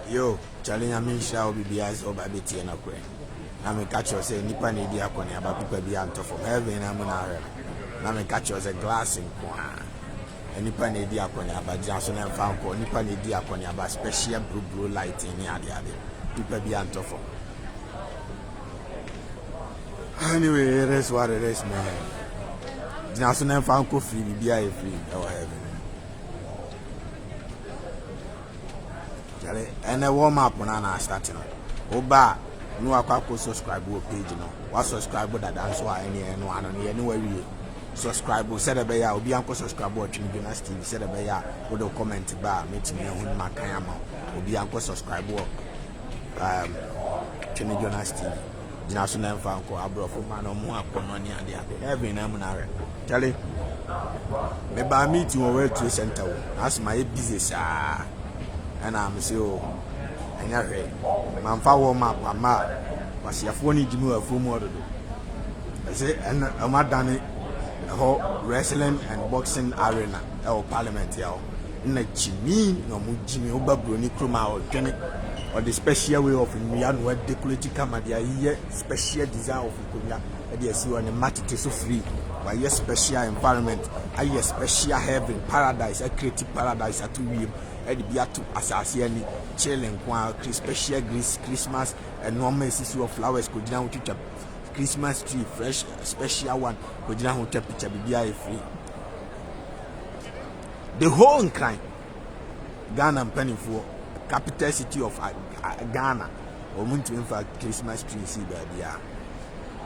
Yo, challenge me shall be as over BT and a queen. I may catch you say Nipa Nidia Konya, but people be out from heaven. I'm an Arab. I may catch you as a glass in Kwan. And Nipa Nidia Konya, but Johnson and Falco, Nipa Nidia Konya, but special blue light in the other. People be out from. Anyway, it is what it is, man. Johnson and Falco free, be a free, or heaven. And a warm up when I starting. Oba, no, I can't subscribe to a page. No, what subscribe to that dance or anyone anywhere. Subscribe, said a bear, or be uncle subscribe to Jonas TV, said a bear, with a comment bar, meeting me on my Kayama, or be uncle subscribe to Jonas TV. National Fanco, I brought for man or more upon money and the other. Every name on tell it. Maybe I meet you over to center. That's my business. And I'm so anyway, my father, my was your phone. You know a full model. I say, and I'm done it. Whole wrestling and boxing arena, our parliament here. In a Jimmy, no Jimmy Oba Bruni Kruma or Jenny, or the special way of Mian, where decorated Kamadia, special design of Kunya, and yes, you are a matty so free. By your special environment, I special heaven, paradise, a creative paradise at 2 years. Edi bia to asase ani chilling kwa special Christmas and normal issue of flowers ko gina ho twitwa Christmas tree fresh special one ko gina ho twitwa picture bibia free the whole kind Ghana mpanifo capital city of Ghana omuntu infa Christmas tree si bia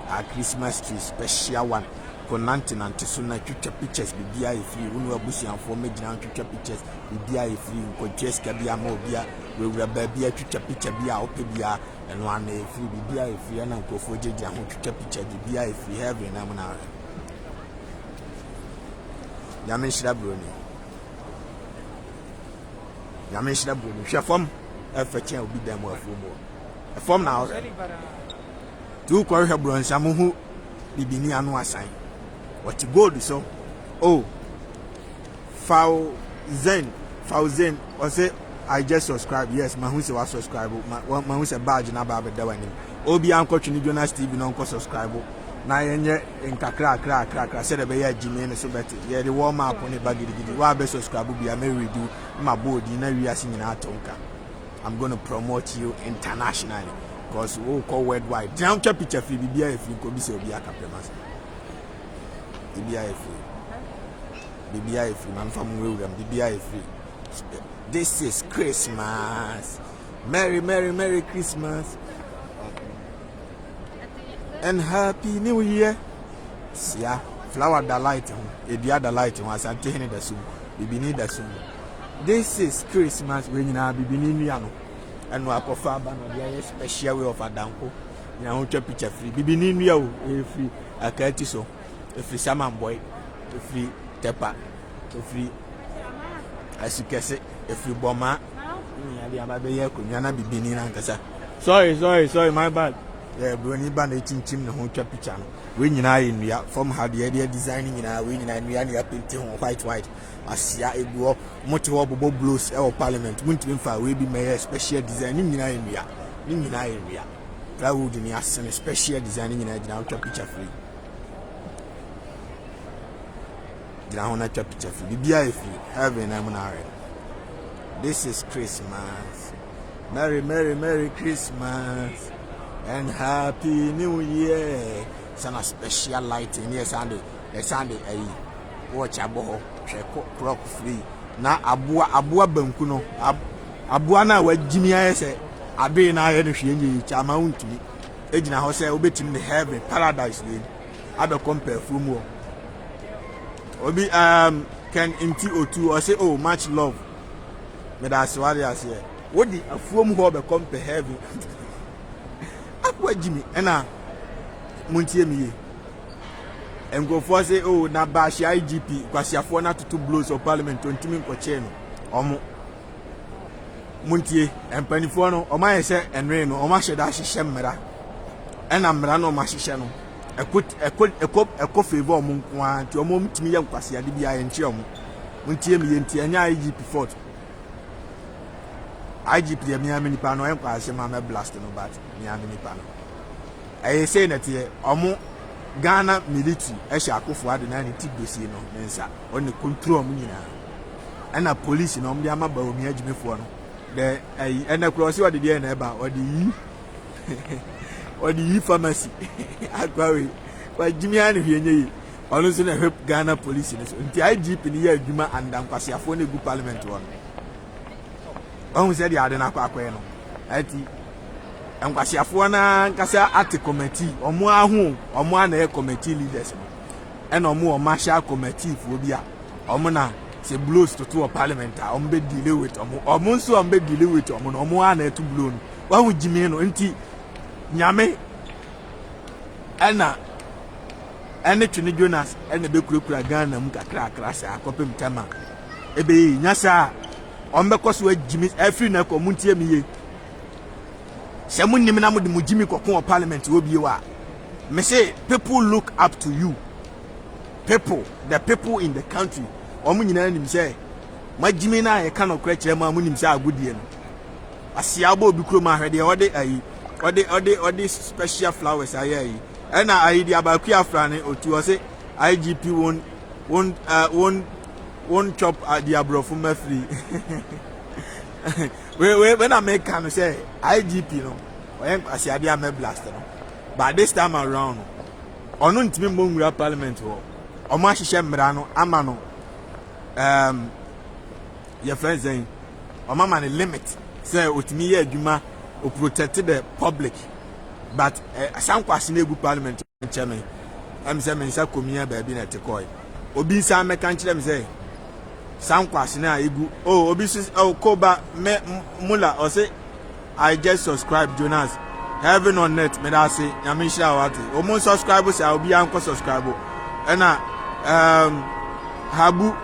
a Christmas tree special one nanti so na twitwa pictures bibia free unu abusianfo megina twitwa pictures bibia free ko jeska bia ma obia wewura ba bia twitwa picture bia opebia eno ana free bibia free na nkofo jeje ho twitwa picture bibia free heaven na muna Yamin shira broni hwefom afeche obi dan mu afumo efom na tu ko hwe bron samuhu bibini anu asan what you go do so Fauzen or say I just subscribe. Yes, my who say was subscribe. My who say badge na ba da wani. Obi anko twini Jonas TV no anko subscribe. Na yenye nkakra say the be ya Jimmy no so better. Yeah, the warm up on the bagidi. Wa be subscribe be am redo my body na wiase nyina atonka. I'm going to promote you internationally because we call worldwide. Down picture free bibia free ko bi say obi akapemas. BBI free, man from William, BBI free. This is Christmas. Merry Christmas. And Happy New Year. Yeah, flower the light. If you the light, was anti the soon. Bibi need the soon. This is Christmas when you are Bibi Niano. And we are Faba, no special way of Adanko. You know, picture free. Bibi Nino, free. A Curtiso. If you Saman boy, if you Tepa, if you as you can say, if you bomber, sorry, my bad. Yeah, Bruni Band 18 team the whole picture. When you know in we are from how the idea designing in our winning and we are painting white. As ya it go multiple blues our parliament. Won't win for we be mayor special designing in area. In area. That would in your special designing in a picture free. Picture free. BBI free. Heaven, I'm not. This is Christmas. Merry Christmas and Happy New Year. It's a special lighting here Sunday. Watch abo clock free. Na abua bankuno. Abua na wa Jimmy say abi na ye no hwe chama untumi. Ejina ho say obetim the heaven paradise ni. Abe compare from wo. Obi can inti O2 or say much love. Me that's what I say. What the afuom ho be compare heaven. Akwa Jimmy na muntie mi. Engofo say na ba shi IGP kwasiafo na tutu blows of parliament ontimi nkoche no. Omo muntie empanifo no omaye se enwe no omahye da hyehyɛ mmara. Ena mmara no omahyehyɛ no. Eko favor omo nko a nti omo mtimi ye nkwasiade bia ye nche omo muntie mi ye nti anya IGP fort IGP the Miami Pano Empire Shema blast no but Miami Pano. I say that here omo Ghana military Esha Akufo-Addo na ni tigosi no mensa on the control mu nyina. And a police no mde amaba omi agimefo no. The and the cross what the dey na eba or the pharmacy. Akwawe. Wa jimia ne hwenye yi. Ono so na help Ghana police no. Nti IGP ni ya adwuma and ankwasiafo na gu parliament won. Ohun se dia ade na akwaye no. Ati ankwasiafo na nkasa at committee omo ahu omo ana committee leaders no. And omo marshal committee fo bia omo na se blows to parliament omo be deal with omo nso omo be deal with omo no omo ana to blow no. Wa hu jimi no nti nyame ana ene twene Jonas ene be kurakura Ghana mu kakra sa akopem tema ebe nyasa ombe koso agimi every na ko muntie miye se munnim na mudi mujimi kokon parliament obi wa me say people look up to you, the people in the country omu nyina nim say majimi na ye kan okra kire ma munim say agudie no asia ba obi kuro ma hwede ode special flowers ayi and I the abaku afrane otu o say IGP won't chop the abrofu free. When I make can say IGP no when asiade am blast no but this time around ono ntimi mbonwura parliament ho omo ahihye mmra no ama no your friends saying omo man limit say otimi ye adwuma o protect the public. But asankwase na egu parliament chairman am say mensa komia ba bi na tekoy obi sa meka nkyere me say sankwase na egu obi koba mula o say I just subscribe Jonas heaven on net me da say nyame hira wate o mo subscribe say obi anko subscribe na habu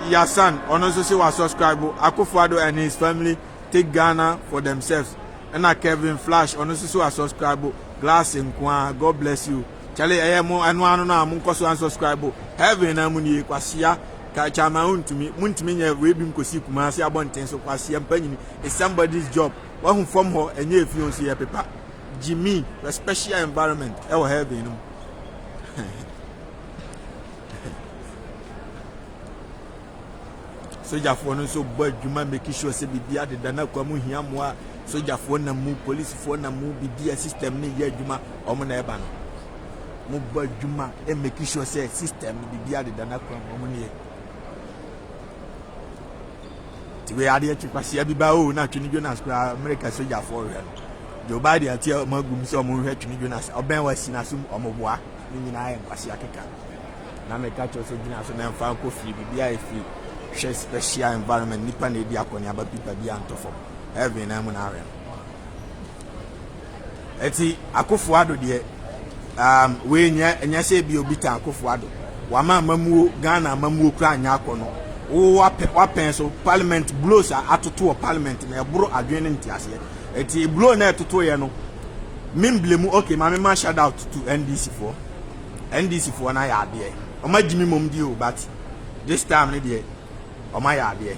Yasan ono so say wa subscribe Akufo-Addo and his family take Ghana for themselves. And Kevin Flash on also subscribe glass in Kwa. God bless you. Charlie I am more and one na munkoso unsubscribe. Heaven na muni kwasia ka chama untumi nya we bi nkosi kumase abonten so kwasia mpanyi is somebody's job. One from her and you feel see paper. Jimmy, a special environment. Ever heaven no. Soja for no so boy juma make sure say bibia de dana kwa mu hia moa soja for na mu police for na mu bibia system ni ye juma omo na eba no mu boy juma e make sure say system bibia de dana kwa omo ne ti we ade chikwase abiba o na twini Jonas kwa America soja for real Joe Biden ati magum so omo hwe twini Jonas oben wa sinasum omo boa ni nyina aye kwase akeka na me ka cho so Jonas na mfa ko fi bibia e fi special environment nipa na edi akoni aba pipa bi antofo heaven na mu na are eti Akufo-Addo de we nya se bi obi ta Akufo-Addo wa ma mamuo Ghana mamuo kura anya akono wo wapen so parliament blows atoto parliament na eboro adwene ntiase eti blow na atoto ye no memblemu okay ma me ma shout out to NDC for na ya de o ma jimi mom di o but this time ne de o ma ya de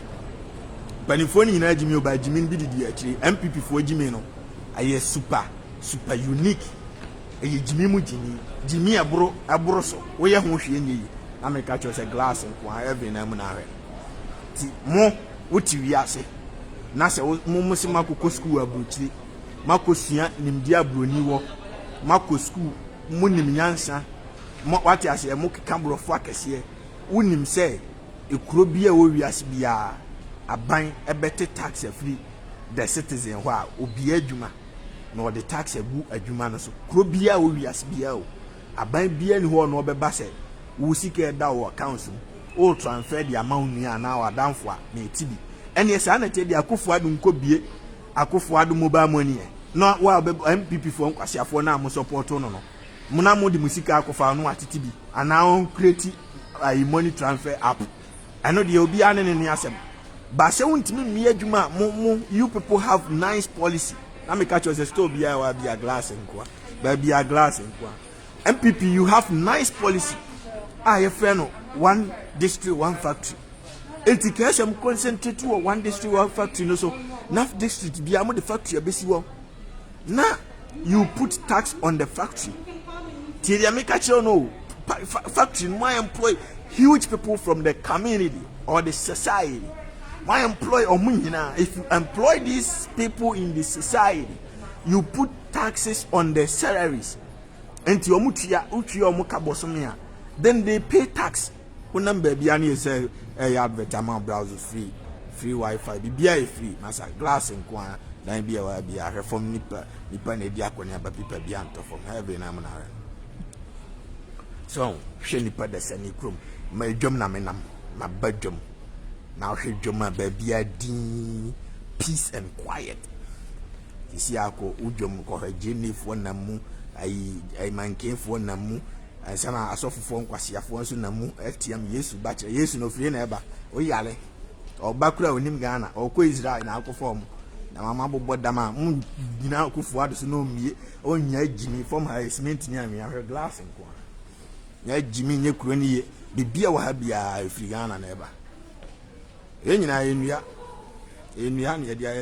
banifo ni nyina jimi o ba jimi bi didi akiri MPP fo jimi no aye super unique eye jimi mu jimi aburo so wo ye ho hwe nyi na me ka cho se glass nko heaven na mu na hwe ti mo wuti wiase na se mo musi makoko school abuchiri makosua nimdi abroni wo mako school mu nimnyansa mo wati ase mo keka brofo akese unim se ekuro bia wo wiase bia aban ebete tax free the citizen ho a obi adwuma na the tax abu adwuma no so kuro bia wo wiase bia o aban bia ni ho no obeba se wo sika da wo account o transfer the amount ni ana wa danfo a na etibi ene sa na te di Akufo-Addo nko bie Akufo-Addo mobile money no wa MPP fo nkwasiafo na mo support no muna mo di musika akofa no atitibi ana on create a money transfer app I know the obi ane ne asem ba se wontimi mi adwuma mo you people have nice policy na me catch us store bia wa bia glass nko ba bia glass nko MPP you have nice policy your friend one district one factory Education concentrate to one district one factory no so enough district be amo the factory abesi wo. Now you put tax on the factory. Till they make a no factory why employ huge people from the community or the society. Why employ omunyina? If you employ these people in the society, you put taxes on their salaries. And then they pay tax. When baby ani say advertisement browser free Wi-Fi, be free, massa glass and quan, then be a reform nipa ne diaconia, but people be anto from heaven. So, she nipa the semi crum, my jum naminam, my bedroom. Now she juma baby a peace and quiet. You see, I go ujum ko her jenny for namu, I man came for namu. And some are so phone quasia for so namu, FTM, yes, but yes, no free never, or yale, or background in him Ghana, or quiz right in alcohol form. Now, my mama bought dama, now could for to know me, or yeah, Jimmy from her is mint near me, her glass and corner. Yeah, Jimmy, your crony, the beer will have be a free Ghana never. In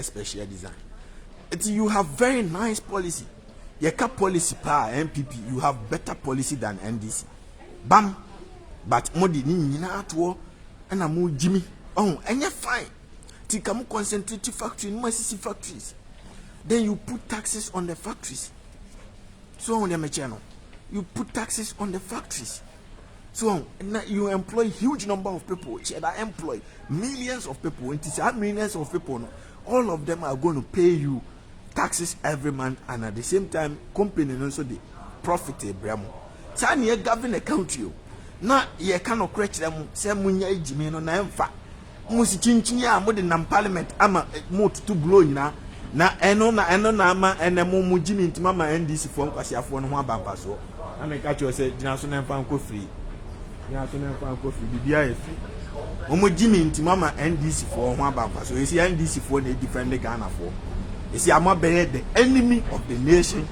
special design. You have very nice policy. Your cap policy power MPP, you have better policy than NDC. Bam, but modi ni at war and I'm Jimmy. Oh, and you're fine. Tikamu concentrate factory, Masisi factories. Then you put taxes on the factories. So on the channel, you put taxes on the factories. So you employ huge number of people. That employ millions of people. When you have millions of people, all of them are going to pay you taxes every month, and at the same time, company also the profit. Bramo. Sani ye govern a country. Na ye cannot create them. Say munya ejime no na emfa. Musi chinchini ya mo de nam parliament ama mo to blow na eno na ama enemo mu jimi ntima ma NDC fo nkwasiafo no ho abampa so. Na me ka cho say jina so na emfa nko free. Ya so na fan coffee bibia e fi omo jimi ntima ma NDC for ho abampa so you see NDC for na defend Ghana for you see am be the enemy of the nation,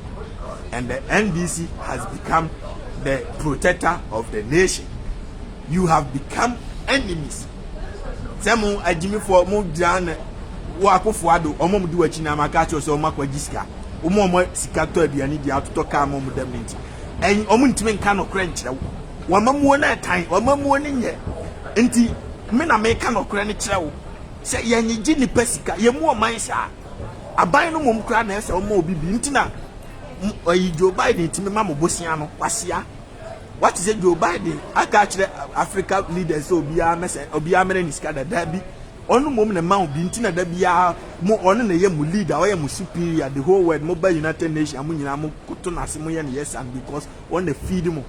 and the NDC has become the protector of the nation. You have become enemies. Semu ajimi for mo jan wo akofo ado omo mu di wachi na maka cho so makwa gisika omo sika to aduani di atoto ka mo mu dem nti en omo ntime nka no kra nkyerɛ wamamuo na tan wamamuo ne nye nti me na me ka no kra ne kyerɛ wo sɛ yɛnyegi nipa sika yɛmu ɔman sha aban no mom kra na ɛsɛ ɔma obi bi nti na Joe Biden ntime ma mo bosia no wasia. What is it Joe Biden aka kyerɛ Africa leaders obia mese obia mere ni sika da bi onu mom na ma obi nti na da bia mo onu na ye mu leader or ye mu superior the whole world mobile United Nations mo nyina mo koto na se mo ye yes, and because on the feed mo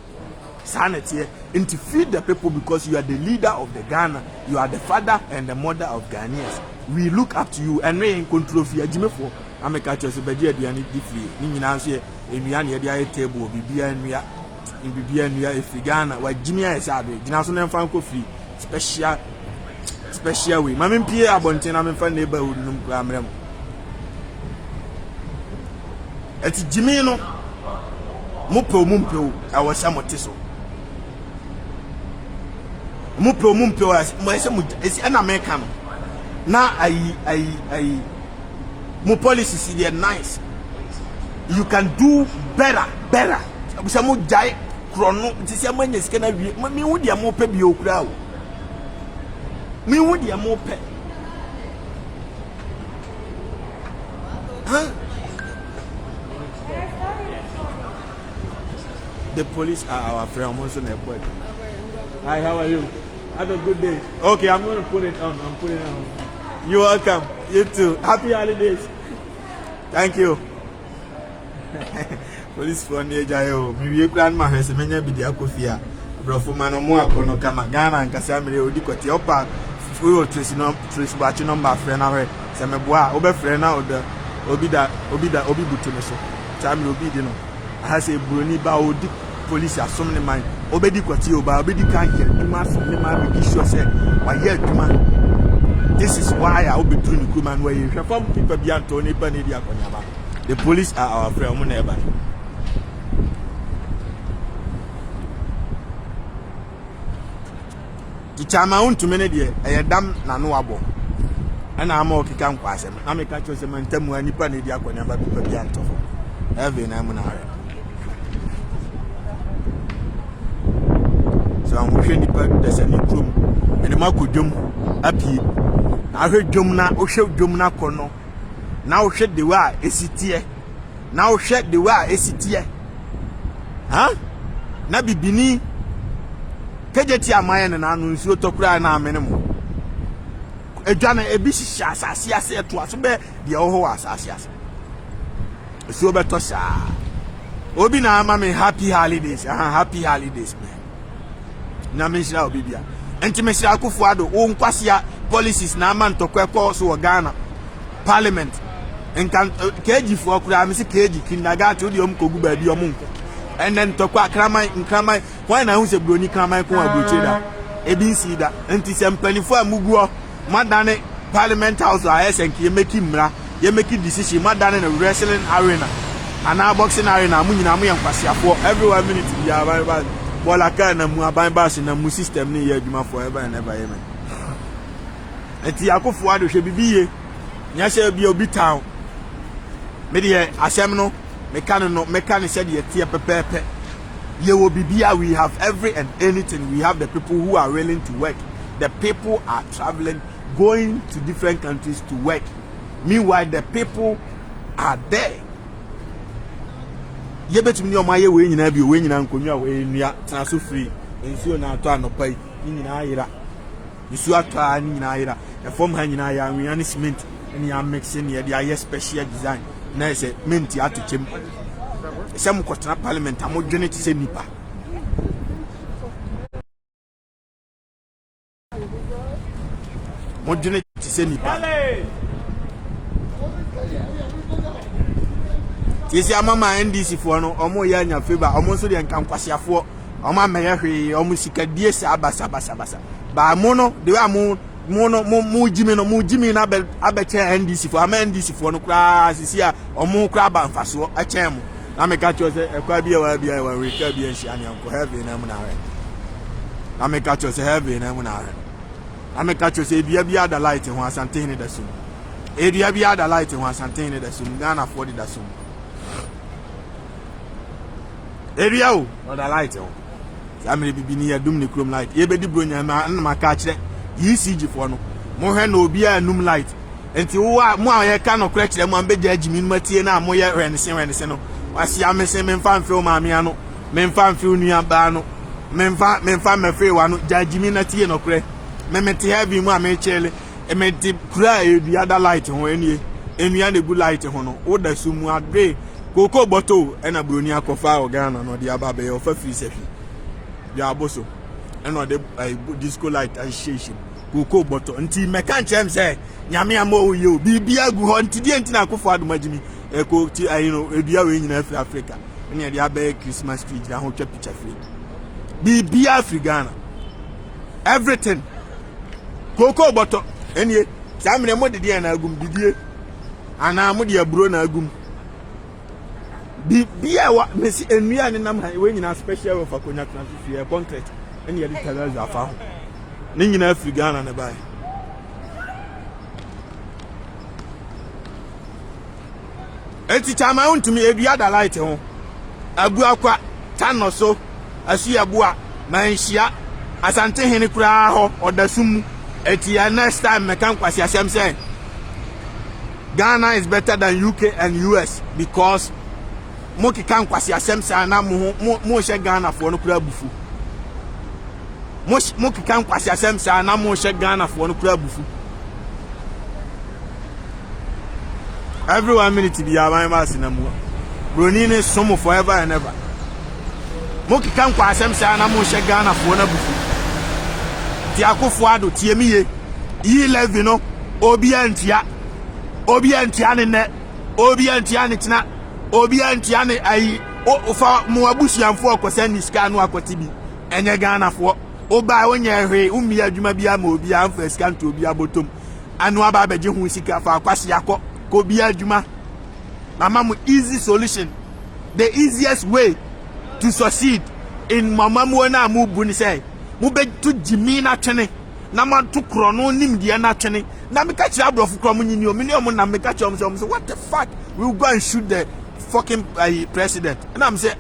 sanity and to feed the people, because you are the leader of the Ghana, you are the father and the mother of Ghanaians. We look up to you, and we in control of you. Jimefo, I'm a catcher, so Badia, the any differently. Ninansi, Emiania, the table, Bibia, and we are in Bibia, and we are if Ghana, where Jimmy is out, Jinason and Franco free, special way. Mamma Pierre Abontin, I'm in fun neighborhood, no grammar. It's Jimmy, no Mumpo, I was some tiso. Mumpo is an American. Now my policies is nice. You can do better. Some jai chrono. This is when you can be. Me would ya more pay your crowd. Me would ya more pay. Huh? The police are our friend. I'm also in the airport. Hi, how are you? Have a good day. Okay, I'm going to put it on. I'm putting it on. You're welcome. You too. Happy holidays. Thank you. Police for Nigeria. Me grandma has a many video kofia. Bro for manomo akono kama Ghana and Kasamire odikoti opa. We will trace batch number friend away. Semeboa obe friend now the obi butu me so. Time obi di no. Has a bruni ba odi police asom ne man obedi kwati oba obedi kan ye duma som ne man be sure say wa ye duma. This is why I will be doing the man where you from people be Antony Panidia. The police are our friend never. Tichama untumi ne de eyedam na no abo ana ama okika nkwasem na me ka chose man tamu anipa na di akonya ba bi antofo eve na mu na are so am hwe nipa desa ni krom ene makodwom apie na hwe dwom na o hwe dwom na kono na o hwe de wa esitie na o hwe de wa esitie ha na bibini kejeti amaye na anu nsuo tokura na amene mo edwane ebi hihya asase ase eto aso be de oho asase ase nsuo beto sha obi na ama me happy holidays happy holidays man na me shira obi bia enti me shira akufo ado wo nkwasia policies na ama ntokwa ko so Ghana parliament enkan keji fo okura me se keji kindergarten odi om kogu ba bi omunko and then tokwa kraman why na hu se broni kraman ko abuche da ebi nsi da enti se mpanifo amuguo madane parliament house ISNK ye make decision madane na wrestling arena and boxing arena mu nyina mu yankwasiafo every 1 minute bi aban bola ka na mu aban ba se na mu system ni ye adwuma forever and ever amen enti yakofo ado hwe bibiye nya hye bi obi town me de asem no mekane said ye tie pepepe ye wo bibia we have every and anything we have the people who are willing to work the people are traveling going to different countries to work meanwhile the people are there ye betum ni o maye we nyina bi we nyina nkonwa we nua tena so free ensuo na ato anopai ni nyina ayira nsuo atwa ni nyina ayira e form ha nyina ya anwia ni cement ni ya mixing ye dia ye special design na say menti atochem se mo kotena parliament amodwene ti se nipa modwene ti se nipa yesi amama NDC fo no omo ya nya favor omo so de nkankwasiafo omo ameye hwe omo sikadie se abasa ba mo no de wa mo jimi na abeche NDC fo ama NDC fo no kra sisi a omo kra ba mfaso achen mo na me ka cho se ekwa bia wa we ka bia nshi anya nko heaven na mu na re na me ka cho se heaven na mu na re na me ka cho se bia da light ho asante ni da sum bia da light ho asante ni da sum Ghana for da sum area o da light ho amre bibi ni adum ni chrome light ye be di bronya na maka kire ECG for no mo hwe na obi a num light enti wo mo a ye ka no kra kire mo ambeja agimi no matie na mo ye rense no wasi amese me mfa mfe o maame ano me mfa mfe onua ba no me mfa mefe wa no jagimi na tie no kra me mete heavy mu a me chele e me di kra e other light ho enie enua na bu light ho no wo da sumu adre koko boto e na broni akofa o Ghana no dia ba be o fa free sefi ya aboso e no de disco light and sheshin koko boto nti meka nchem se nyame amo ye obi agu ho nti die nti na akofo adomagimi e ko ti edua we nyina fi Africa ene dia be Christmas tree dia ho twa picture free bibi Africana everything koko boto ene samre mo de dia na agum bidie ana mo de aburo na agum bia wa mesi enua ne nam we nyina special of akonya transfer e contract ene ye de talaza afa ho ne nyina Africana na bai enti chama untumi edua da light ho abu akwa tano so asu abua manhia asante hene kura ho odasum eti ya next time mekan kwasi asem say Ghana is better than UK and US because moki kan kwasi asem say na mo she Ghana fo no kura bufu moki kan kwasi asem say na mo she Ghana fo no kura bufu every 1 minute be aban ba sinamu broni ne somo forever and ever moki kan kwa asem say na mo she Ghana fo na bufu ti akofo ado tie miye yi 11 no obi antia ne obi antia ne tina obi antia ne ayi o fa mo abusuanfo akosa ni sika no akoti bi enye Ghana fo oba onye hwe umi adwuma bi ama obi amfa sika nto obi abotom anu aba beje hu sika fa akwase akọ ko bi adwuma mama mu easy solution the easiest way to succeed in mama mu na mu bu ni say mu be to jimi na twene na man to krono nim de na twene na me catch abrofo kromo nyini o me ne o na me catch am say what the fuck we will go and shoot the fucking president and I'm say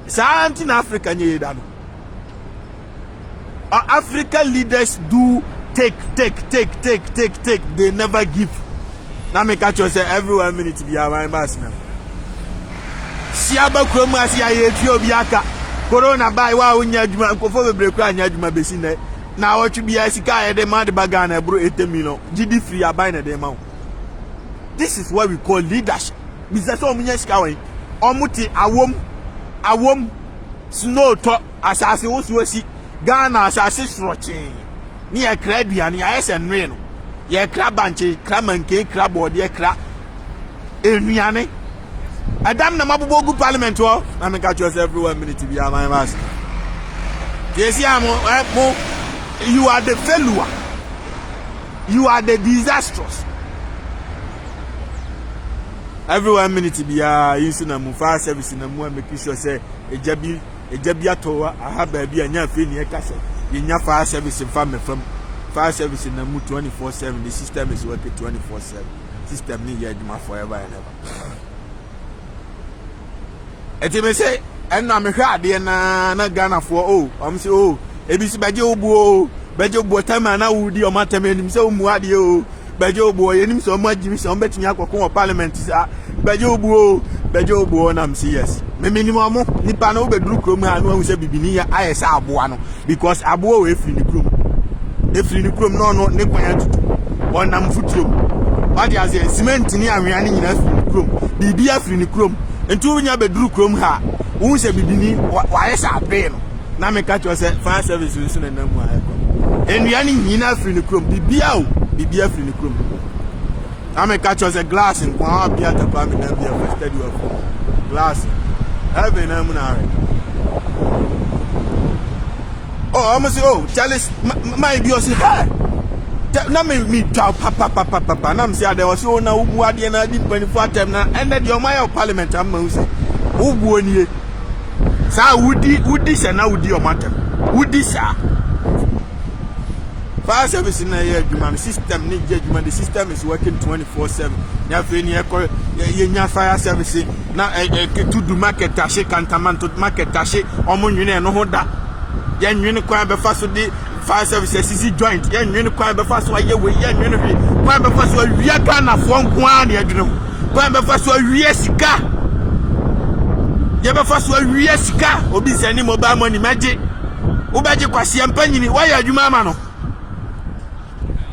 something Africa nye da no African leaders do take they never give na me catch you say every 1 minute be our boss now siaba kromo asia ye Ethiopia aka corona buy wa unya adwuma kofo bebre kra anya adwuma besi na watch bia sika e de ma de baga na bro 80 million gidi free abai na de ma. This is what we call leadership. Bisa so omunya sika wan omuti awom snow to asase wo si Ghana asase sroche ni e kra duane ya ese nwe no ye kra banche kra manke kra board ye kra enuane Adam na mabubo gu parliament wo na me catch yourself every 1 minute be my master. Yes mo you are the failure. You are the disastrous. Every 1 minute be you na mu fire service na mu make sure say ejabi atowa aha ba bi anya fe ni e ka say nya fire service from fire service na mu 24/7. The system is working 24/7. System ni yeduma forever and ever. Eti me say enna me hwa ade na Ghana for am say ebi si beje obu time na wudi o matem enim say omu ade beje obu enim so mo agimi so betumi akoko parliament sa beje obu na am say yes me minimum mo nipa na obeduru krom ha no hu say bibini ya ayesa aboa no because aboa we free ni krom no ne kwanya tutu onam futuro ade as cement ni anweane nyina free ni krom bibia free ni krom entu nya beduru krom ha hu say bibini wa ayesa abe no na me catch you say fire service we na namu ayeko enwiane nyina free ni krom bibia free ni krom na me catch you say glass in kwa bia tapa me na bia first study of glass have na mu na re I'm say Charles my bio say hey na me twa papa na me say there was na ubu ade na di 24 time na ended your my parliament am ma say ubu oni sa wudi se na wudi o matter wudi sa fire service na ye adwuma system ni je adwuma the system is working 24/7 na fe ni ye nya fire service na to do market tache kantamanto market tache omo nwene no ho da ye nwene kwa be fa so di fire service sisi joint ye nwene kwa be fa so aye we ye nwene hwe kwa be fa so awia Ghana fo nko a na adwene kwa be fa so awia sika ye be fa so awia sika obi sani mobile money maje ubaje kwase empanyini wa ya adwuma ama no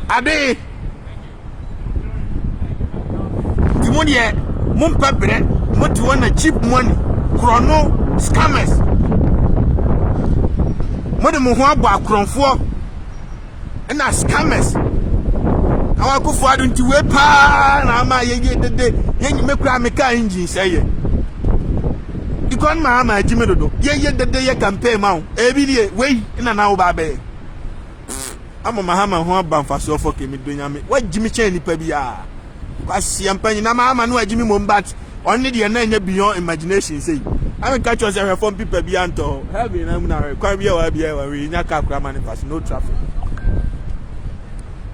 ade timoniye mumpa bre moti wona cheap money krono scammers mode mo ho abo akronfo na scammers awa kufu adu nti we pa na ama ye dede ye nyime kura meka engine seye ikon ma ama ajime dodo ye dede ye campaign ma ebi die we ina na wo ba be ama mahama ho abanfa so for kemi donyame wajimi chen nipa bia kwasi ampanyi na mahama no wajimi mombat onni de na nya beyond imagination say I catch us here from people bia nto heavy na mu na kwa bia wa we nya ka kra manifest no traffic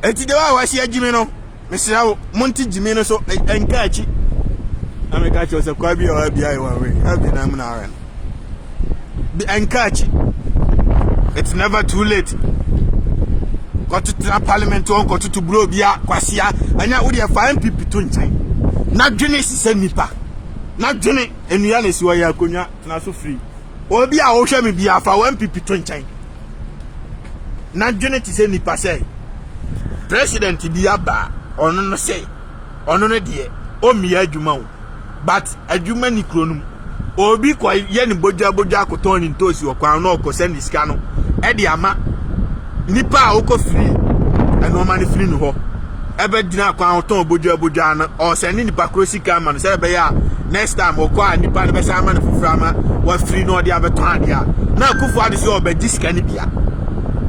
enti de wa wasi ajimi no mesira wo monti jimi no so enka achi I catch us kwa bia wa we heavy na mu na be enka achi it's never too late got to parliament on got to blow bia kwasia anya wo de fa MPP to nchan na dwene sise nipa na dwene enua na siwa ya konwa na so free obi a wo hwe me bia fa MPP to nchan na dwene ti se nipa say president bia ba ono no say ono no de o mi adwuma wo but adwuma ni kronum obi kwa ye ni boja akoton ni ntosi wo kwa no ko send sika no e de ama nipa oko free eno ma ni free no ho ebe dina kwa oton boja na o se ni nipa krosika ma no se be ya next time okwa nipa ne be sa ma no fufura ma wa free no de abeton ade a na kufu ade so obe disika ni bia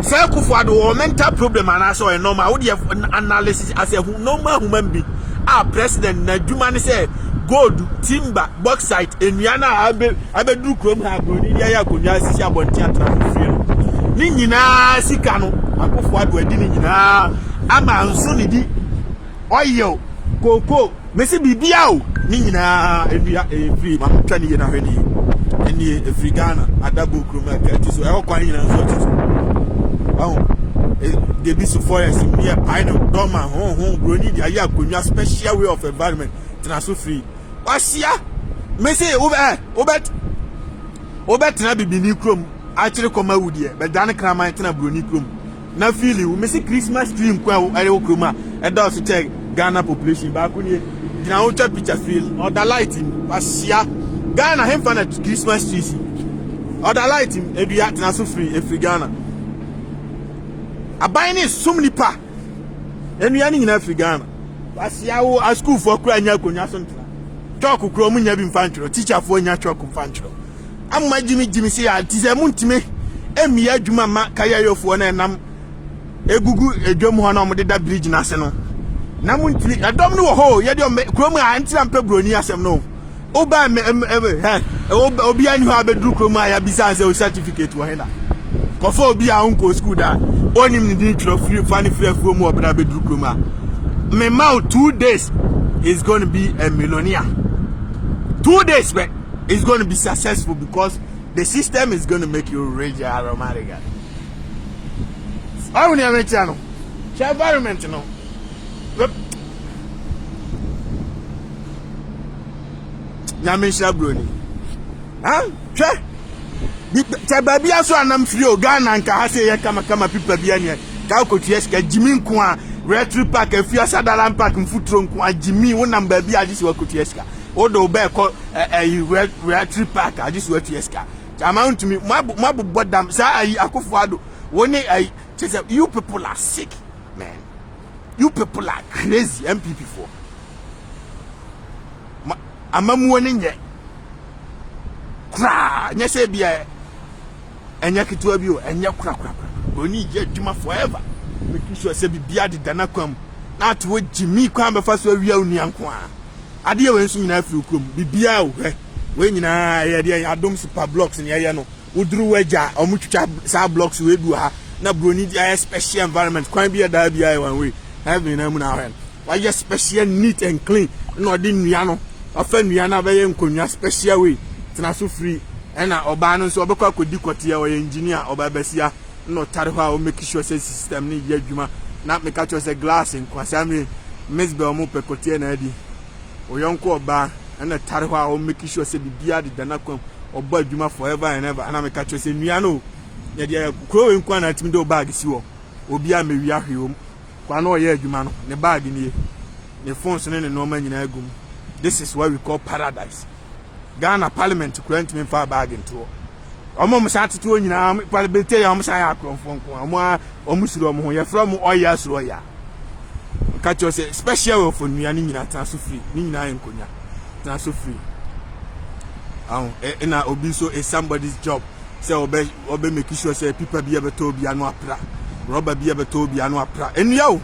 se kufu ade o mental problem ana so e normal wo de analysis as a normal human being president na djuma ni se gold timber bauxite enuana abe duru krom ha go ni ya konwa sisi abonti atra free ni nyina sika no akofo ado adi ni nyina ama nso ne di oil koko mesi bibia o ni nyina edua free ma twa ni na hwe ni free Ghana adabo kroma ka ti so e ho kwan nyina nso ti so they be so forest near pine doma ho broni di aya akonwa special way of environment tena so free wasia me say obet na bibini krom akire koma wudie be dan kraman tena broni krom na feel we say Christmas tree kwa ere kroma e da so check Ghana population ba ko ni dina wo check picture feel or the lighting wasia Ghana hem fan at Christmas tree or the lighting edua tena so free Ghana aban ni sum nipa enua ni nyina fi Ghana wasia wo a school for kura nya akonya so ntena talk kura mu nya bi mfantro teacher for nya talk mfantro amma jimi se ya tize mu ntime emi adwuma ma kaya yofo na enam egugu edwom ho na omde da bridge na ase no na mu ntimi adom no ho ye de kura mu a ntira mpa broni asem no oba obi ani ho abedru kura mu a ya bisa se certificate wo hena kofo obi a unko school da onim ni din tro free funny free from obra bedru kroma me mau 2 days is going to be a millionaire 2 days but it's going to be successful because the system is going to make you rich aromatic I will never channel environment no nyamisha broni che baby aso anam free o Ghana nka ha se ye kama pipa bia ne ka okotua sika jimi nko a retro park afia sadala park mfutro nko a jimi wonam baby agisi wakotua sika o do be ko retro park agisi wakotua sika amount me mabobodam sa ayi akofo ado woni ayi you people are sick man you people are crazy MPP4 amamu woni nye kra nya se bia enya kitua bi o enya kra oni je djuma forever make sure say bibia de dana kwam na to jimi kwam be fa so awia oni anko a ade ye wensu nyina afiri krom bibia o we nyina ye de adom super blocks ne ye no uduru waja omutwa sa blocks we du ha na broni di special environment kwan bi da bia one way have na mu na ho why special neat and clean no de nua no afa nua na be ye nkonwa special way tena so free ena oba no so obekwa kodi kote o engineer oba besia no tare ho a o make sure say system ni ye adwuma na make sure say glass en kwasame mesbe o mo pekote na adi o yonko oba ena tare ho a o make sure say bibia de dana kwam oba adwuma forever and ever ana make sure say nua no ye de kro en kwa na timi do bag si wo obi a mewi ahweom kwa na o ye adwuma no ne bag ni ne phones ne no ma nyina agum. This is what we call paradise. Ghana Parliament current me far bag into. Omo msati tu nyina parliament ya omo sai akromfo nko omo omusuro omo ye from oya suro ya. Catch you say special for nua ni nyina tan so free ni nyina enkonya tan so free. Na obi so is somebody's job. Say obe make sure say people be able to be anu apra. Rubber be able to be anu apra. Enua o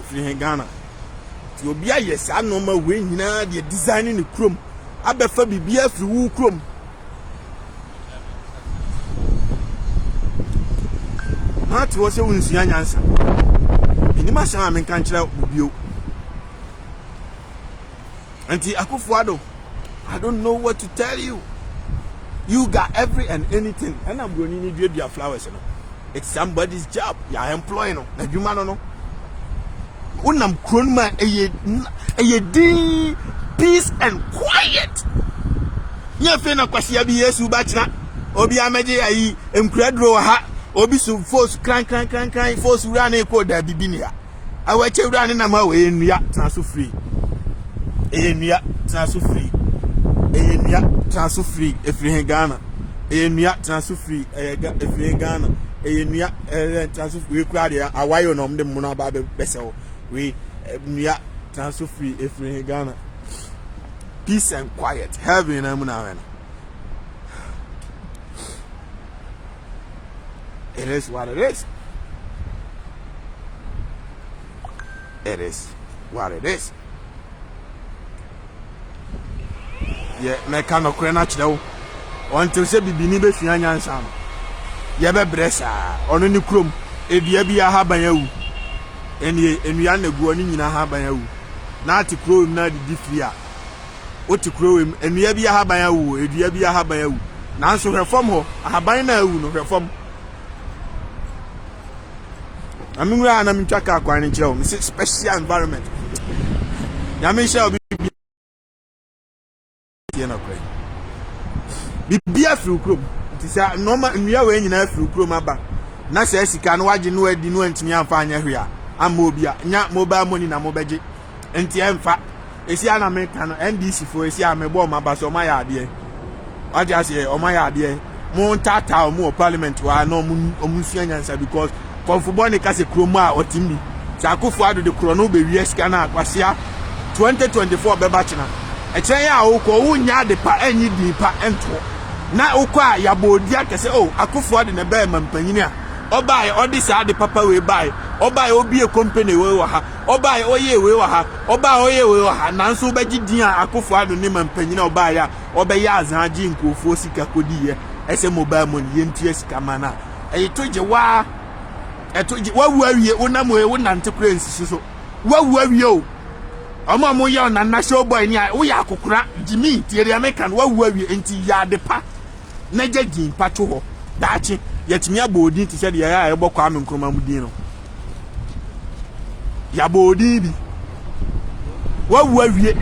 free Ghana. Ti obi ayes anoma we nyina de design ni krom. Abefa bibia firi wu krom hati wo se wunsuya nyansa enima sha ma menka nkyira bubio anti akufo ado I don't know what to tell you. You got every and anything and I'm going to need your flowers, you know. It's somebody's job. You are employing no na dwuma no unam kronma eye di peace and quiet. Nya fe na kwasi abi Yesu ba kina obi amaje ayi emkradro ha obi su force kran force ura na ko da bibi ya awache ura na ma we nua transo free enua transo free enua transo free efiri Ghana enua transo free efiri Ghana enua transo free kura de awayo no mde mu na ba besewo we enua transo free efiri Ghana. Peace and quiet. Heaven and it is what it is. It is what it is. Yeah, me cannot cry natural. Until say bibini be fianya nsam. ye be bresa ono ni krom edua bi ahaban awu enie enua na gu oni nyina ahaban awu na ati krom na di free a oti krom enua bi ahaban awu edua bi ahaban awu na so reform ho ahaban na awu no reform amingura na mtwaka akwan ni kire o special environment nyame sha obi tie na kwan bibia free krom ti sa normal nua we nyina free krom aba na se sika no wage no adi no antimi amfa anya hwe a amma obi a nya mobile money na mobeje enti emfa esi ana meka no NDC fo esi amebo ma ba so ma ya ade wage ase o ma ya ade mo tata o mo parliament wa no omu sua nyansa because konfubon ne kase krom a otimi Akufo Addo de kro no be wie sika na akwasea 2024 beba china echen ya wo wunya de pa anyi di pa ento na ukọ a yabodi akese Akufo Addo ne be mampanyini a obaye odi sa de papa we baye obaye obi e company we wa ha obaye oye we wa ha obaye oye we wa ha nanso beji din a Akufo Addo ne mampanyini obaye a obaye azanji nkofo sika kodiye ese mobile money yentua sika mana eyitoje wa etoje wawu awie wonam we wonante kura nsisi so wawu awie o omo ya na national boy ni wo ya akokora Jimmy tiere American wawu awie enti ya de pa na jagin pato ho daachi yetimi abodi ti se de ya ebokọ amenkroma mudin no ya bodi bi wawu awie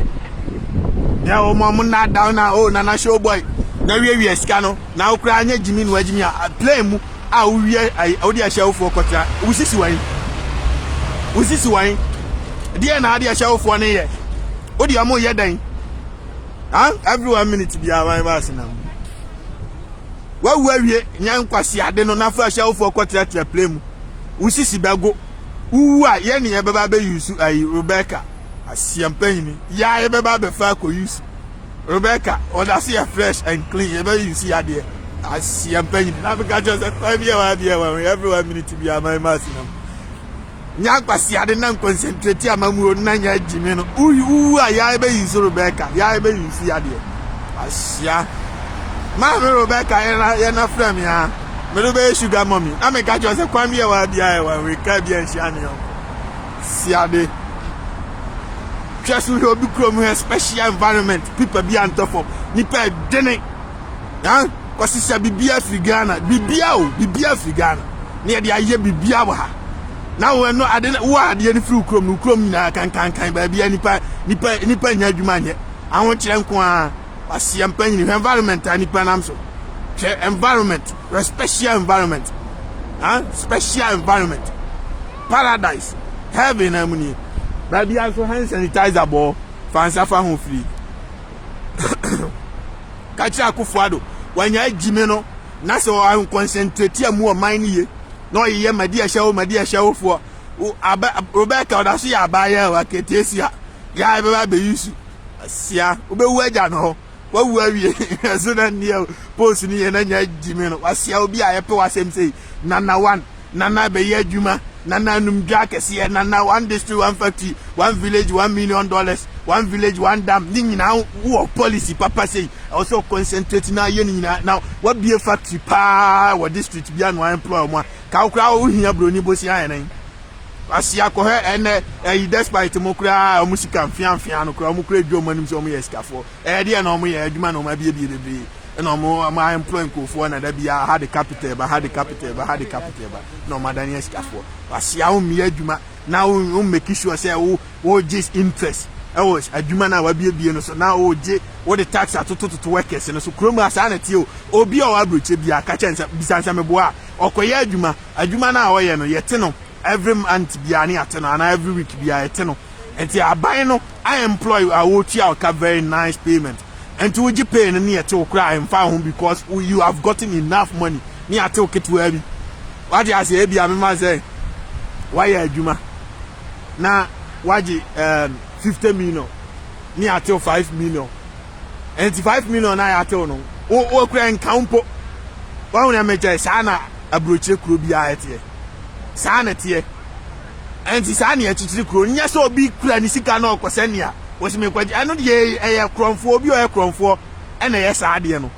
ya omo na down na na national boy na wie sika no na okura anya Jimmy no Jimmy a play mu a uwie odi ahawfo kota usisi wan die na adi ahawfo ne ye odi amo ye dan every 1 minute bia wan ba sinam wawu awie nyan kwase ade no na fa ahawfo kota tia play mu usisi bago uwu a ye ne ye beba be use Rebecca asiampanyi ya ye beba be fa ko use Rebecca oda see fresh and clean ye be use ya de asiampanyi na be just every 1 minute bia my masinam nya kwase ade na concentrate amamu na nya Jimmy no uwu a ya be use Rebecca ya be use ya de asia ma me Rebecca ye na frame ya me do be sugar mommy na me ka just kwam ye wa bia we ka bia nsia ne si ade just we obi krom here special environment people be on top of nipa dene kwasi sha bibia Afrigana bibia Afrigana ne de aye bibia wa ha na we no ade wo ade ni free krom na kan ba bia nipa nya adwuma nye awon kire nko a asiampanyi environment nipa nam so environment special environment special environment paradise heaven amuni baby also hand sanitizer bo fansa fa ho free kacha Akufo Addo wanya Jimmy no na so an concentrate amu o man ye no ye madi ahyawo fo Rebecca oda so ya abaye wa ketesia ya be ba yusu sia obewu aja no wawu awie so na ne post ni ye na nya Jimmy no wasia obi a ye pe wasem sei nana one nana be ye adwuma nana numdwa kese nana one district one factory one village $1 million one village one dam ni nyina wo policy papa say also concentrate na ye nyina now what be a factory pa what district bia no employ mo ka okra wo hia broni bosi ayen asia ko he ene despite mo kra o musika fian no kra mo kra dwo manim so mo yesikafo de na mo ye adwuma no ma bie no mo ma employ nkofo na da bia ha the capital ba no madani yesikafo asia o mi adwuma na o make sure say wo just interest was adwuma na wa bie no so na o je wo the tax atototo workers no so krom asa na tie obi o abroche bia ka chensa bisansa meboa okoye adwuma na wo ye no yete no every month bia na ate no and every week bia yete no enti aban no I employ a wo tia o ka very nice payment and to you pay no na yete o kra am fa ho because you have gotten enough money na yete o ketwa bi what you say bia me ma say why adwuma na waji 50 million ni atel 5 million and 5 million na atel no o kura nkampo wa wona meje sana abroche kuro bia ete sana tie and sana ya chichiri kuro nya so obi kura ni sika na okose nia wo se me kwaji anu de eye kronfo obi o kronfo e na ye saade no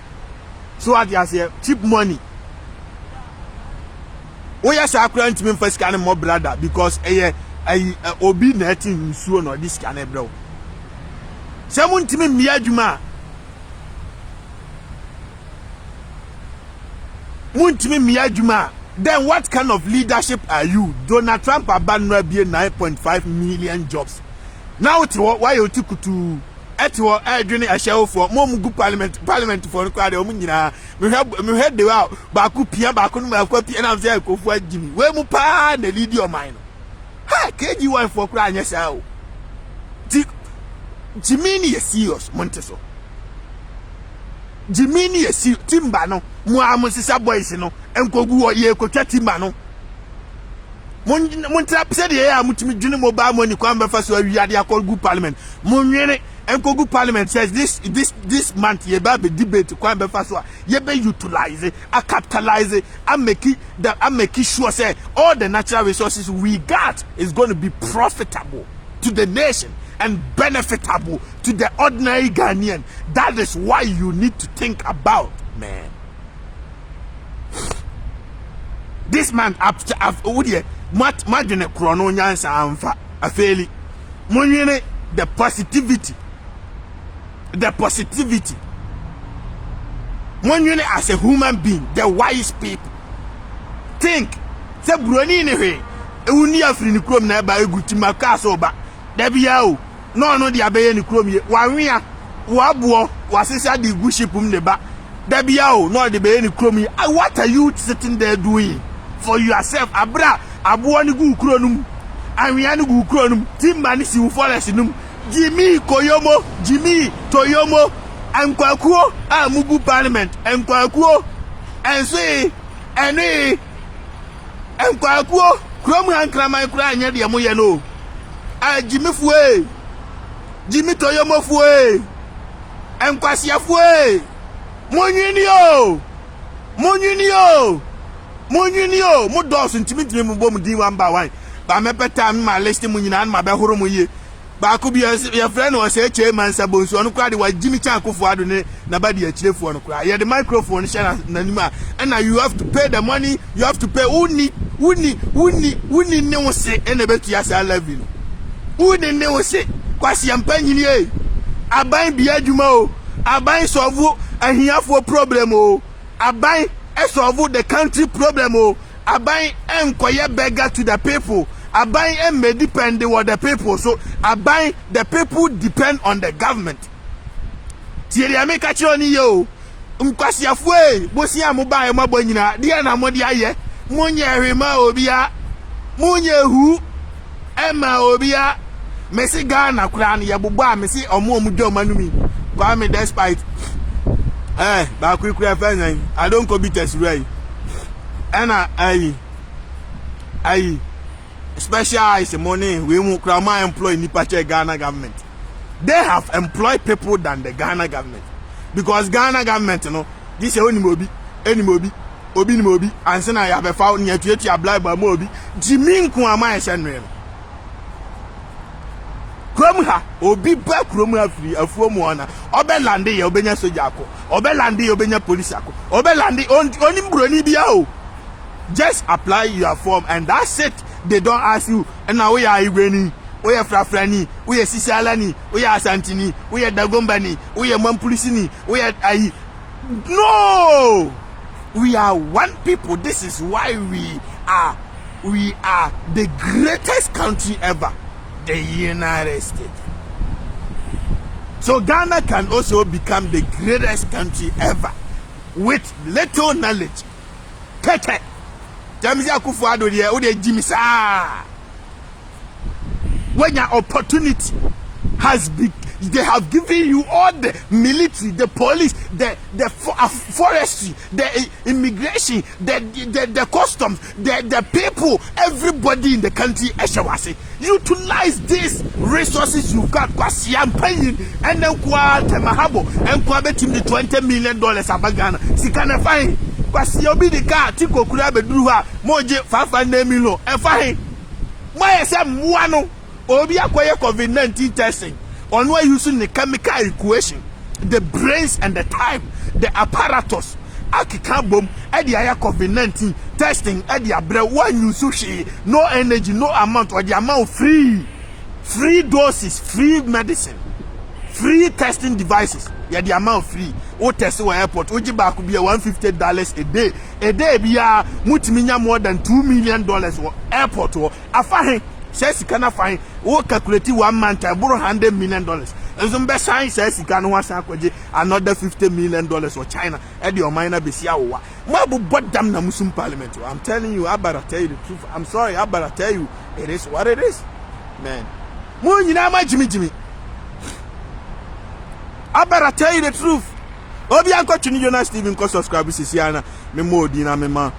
so what you say cheap money Oya sa akura ntimi mfa sika ne mo brother because obi na eti nsuo no di sika ne bro. Se mu ntimi mmia adwuma. Mu ntimi mmia adwuma. Then what kind of leadership are you? Donald Trump abandoned 9.5 million jobs. Now why you took to etiwo adwene ahyewo for mom gu parliament for no kwade o nyina me head the wow ba ku pia ba ku no ma ku pia na say Akufo agimi we mu pa na lead your mind ha KG1 for kura anya sa o Jimini is serious Monteso Jimini is timba no mu amusisa boys no enkogu wo ye ko twa timba no mon trap said ya mutimi dwene mobile money kwa mbefa so awiade akol gu parliament monwene enkogu parliament says this month ye ba be debate kwa mbefa so ye be utilize a capitalize and make sure say all the natural resources we got is going to be profitable to the nation and benefitable to the ordinary Ghanaian. That is why you need to think about, man. This man after Madine Chrono Nyansa Amfa Afeli Munye the positivity Munye as a human being, the wise people think say broni ne hwe ewuni afri ni krom na ba eguti makaso ba da bia o no dia be ni krom ye wanwea wabuo wasesa di gushipum ne ba da bia o no de be ni krom ye. What are you sitting there doing for yourself? Abra abuo ni gu kro num anwea ni gu kro num timba ni si forest num Jimmy Koyomo Jimmy Toyomo Ankwakuo mugu parliament Ankwakuo enso ene Ankwakuo krom ankrama kura anya de mo ye no Jimmy Fue Jimmy Toyomo Fue Ankwasia Fue Monunio mo dos ntimi mo bom din one by one ba me peta ma list mo nyina ma be horo mo ye ba ko bi your friend was say chairman sabonso no kra de wa Jimmy Chan Akufo Addo ne na ba de akirefo no kra ye the microphone share na nima and now you have to pay the money, you have to pay uni ne wo se ene betu ya sa level uni ne wo se kwasi ampanyini e aban bia adwuma o aban solve ahiafo problem o aban solve the country problem o aban enkoye beggar to the people. Abai may depend on the people, so Abai the people depend on the government. Thierry Ameka choni yo, umkwasi afwe, bosi ya mubaye mabonyina, dia na modi aye, munye rima obia, munye hu, ema obia, mesi Ghana kurani ya bubwa, mesi omu mujo manumi, kwa me despite, ba kuri fenye, I don't commit this way, ena ayi. Specialized money we won't employ Nipache Ghana government. They have employed people than the Ghana government. Because Ghana government, you know, this is only mobi, and then I have a found near to apply by mobi. Jimin Kuama is an Kromha, obi back Kromha free, a from one, Obelandi, Obenya Sojako, Obelandi, Obenya Polisako, Obelandi, only Bruni Biao. Just apply your form and that's it. They don't ask you, and now we are Ibeni, we are Frafrani, we are Sisalani, we are Santini, we are Dagombani, we are Mampulisini, we are No! We are one people. This is why we are the greatest country ever, the United States. So Ghana can also become the greatest country ever with little knowledge. Kete. Jamzi Akufo Addo there, o de Jimmy sa. When your opportunity has been, they have given you all the military, the police, the forestry, the immigration, the customs, the people, everybody in the country. Utilize these resources you got. Paying and then mahabo and betim the $20 million abagana. Sikana fine. Kwasi obi the car tiko kura beduru ha moje 500 million and fine. Why say muano obi akoye COVID-19 testing on why using the chemical equation, the brains and the time, the apparatus, akeka bom e dey aya COVID-19 testing e dey abre one you sushi no energy no amount or the amount free doses, free medicine, free testing devices. Yeah, the amount free. O test wa airport, o jiba could be $150 a day. A day be a multiminya more than $2 million or airport or afahin. Says you cannot find o calculate 1 month I borrow $100 million. And some best science says you can want another $50 million or China. Eddie or minor be siawa. Mabu but damn na Muslim parliament. I'm telling you, I better tell you the truth. I'm sorry, I better tell you it is what it is. Man. Mo nyina ma Jimmy. I better tell you the truth. Obi anko Trini Jonas Steven ko subscribe sisi ana me modi na me ma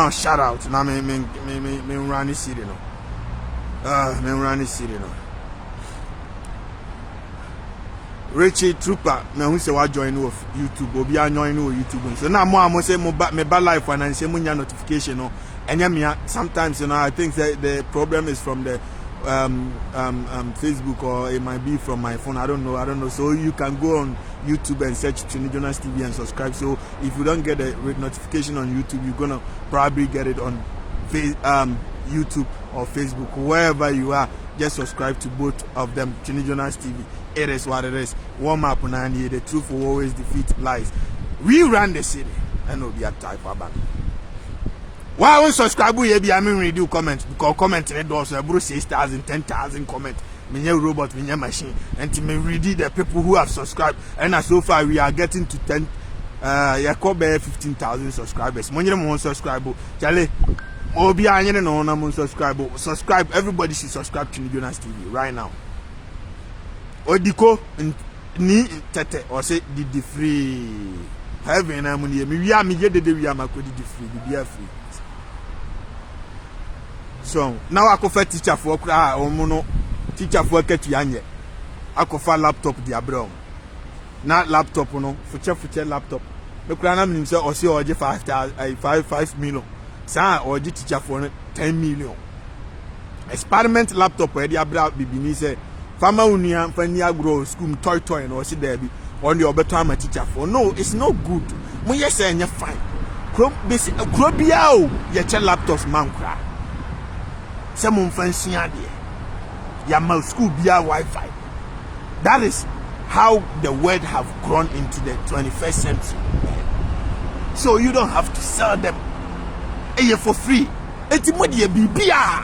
shout out na me run this city no. Me run this city no. Richie Trooper na hu se wa join with YouTube. Obi a join with YouTube. So now mo say me ba live and say mo nya notification no. Enya me sometimes you know I think that the problem is from the Facebook or it might be from my phone. I don't know. So you can go on YouTube and search Trini Jonas TV and subscribe. So if you don't get a notification on YouTube, you're gonna probably get it on YouTube or Facebook, wherever you are. Just subscribe to both of them. Trini Jonas TV. It is what it is. Warm up and the truth will always defeat lies. We run the city and no be a type of bank. Why won't subscribe? You be read you comment because comment in the also bro 6,000, 10,000 comment. Me robot, me machine, and to me read the people who have subscribed. And so far we are getting to 15,000 subscribers. Money more subscribe. Charlie, Obi anya no na subscribe. Subscribe. Everybody should subscribe to Jonas TV right now. Odiko ni tete or say the free. Heaven na money. Me we are me de we are makodi the free. Be free. So now I could teacher for teacher for Ketuyanye. I could find laptop the abroad. Not laptop, no, future laptop. The Kranam himself or see or 5 million. Sa or the teacher for 10 million. Experiment laptop where the abroad be say Farmer Unia Fania grow school toy and or see there be on your better time a teacher for. No, it's no good. When you say you're fine. Crobiao, your laptops man cry. Some fancy idea. Your school be a Wi-Fi. That is how the world have grown into the 21st century. So you don't have to sell them for free. It's money bibia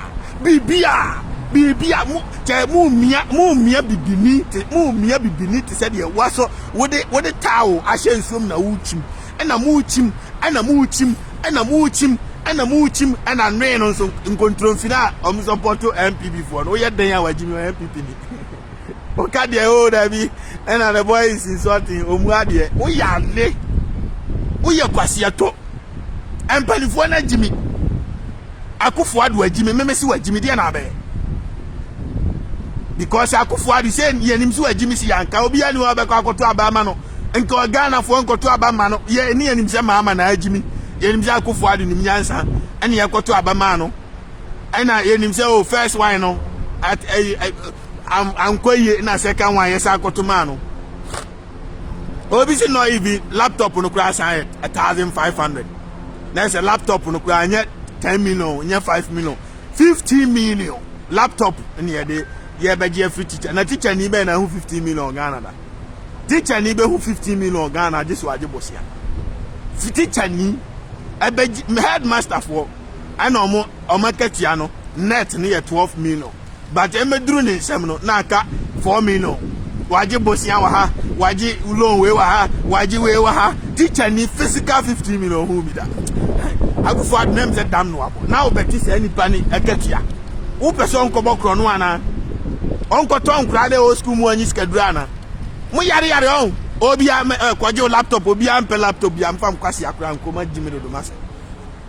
bibini to say the waso what the towel ashen sum na uchim and a muchim and a muchim and a muchim and a muchim and a rain on some in control fina support to MPP for no yet then our Jimmy MPP. Okay, the old Abby and the boy is insulting Omwadie. We are late. We are Quasiato and California Jimmy. Akufuad where Jimmy Memesi where Jimmy Dianabe. Because Akufuad is saying Yenimsu where Jimmy Sianka Obianu Abako to Abamano and Ghana for Uncle to Abamano. Ye near himself, Mamma and Jimmy. Yenimsa Akufuad in Yansa and Yako to Abamano. And I himself first wine at I'm quite in a second one. Yes, I got to mano. Obviously, not even laptop on the class 1,500. There's a laptop on the class yet 10 million, yet 5 million, 15 million laptop in the day. Yeah, but you're free teacher. And a teacher need be who 15 million Ghana. Teacher need be who 15 million Ghana. This was the boss here. Teacher need a headmaster for I know more or market piano net near 12 million. But Emedruni Semino Naka 4 million. Waji Bosiawaha, Waji Ulon Wewaha, Waji Wewaha, teacher need physical 15 million who be that. I go for names at damn no. Now Betis any panic a ketia. Who person Kobo Cronuana? Uncle Tom Crade old school Moanis Cadrana. Muyari on Obia Quadio laptop, Obia Ampe laptop, Biam from Quasia Crown, Coma Jimmy do Massa.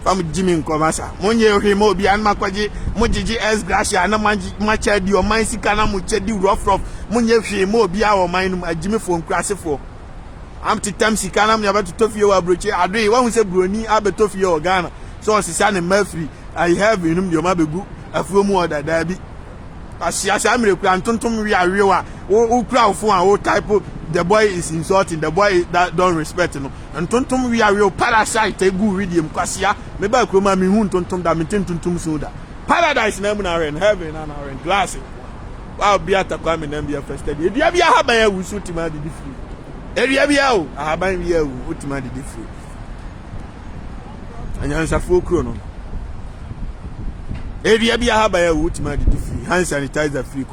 From Jimmy Comasa, Monye Himo, Bian Makwaji, Mojiji S. Gracia, and a Machadi or Mansicana Muchedi rough, Monye Himo, Bia or mine, Jimmy from Crassifo. I'm to Tamsi Canam, about to Tofio Abroche. I do one say Bruni, Abetofio or Ghana. So as San and Murphy, I have in him your Mabu, a few more that there be. As she has American Tontum Ria, who crowd for our type of the boy is insulting, the boy that don't respect no. And tontom we are real parasite e go read him kwasia. Me ba kroma me hu tontom da me tontom so da. Paradise na mu na in heaven na na in glass. Wow be atakwa me na be first day. Edua bia haban ya wusu tima de free. Edua bia o haban bia o utima de free. Anyansa fo kro no. Edua bia haban ya utima de free. Hand sanitizer free,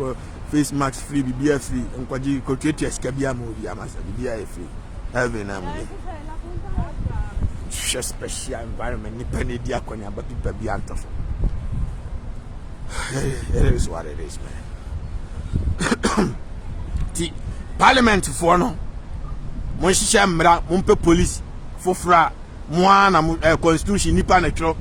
face mask free, BBF free. Nkwaji ko treat eska bia ma obi amasa bia free. Heaven na mu. Special environment ni pani dia konya ba pipa bia antofo. It is what it is, man. The parliament for no mon shisha mra mon pe police fofra mo na constitution nipa na tro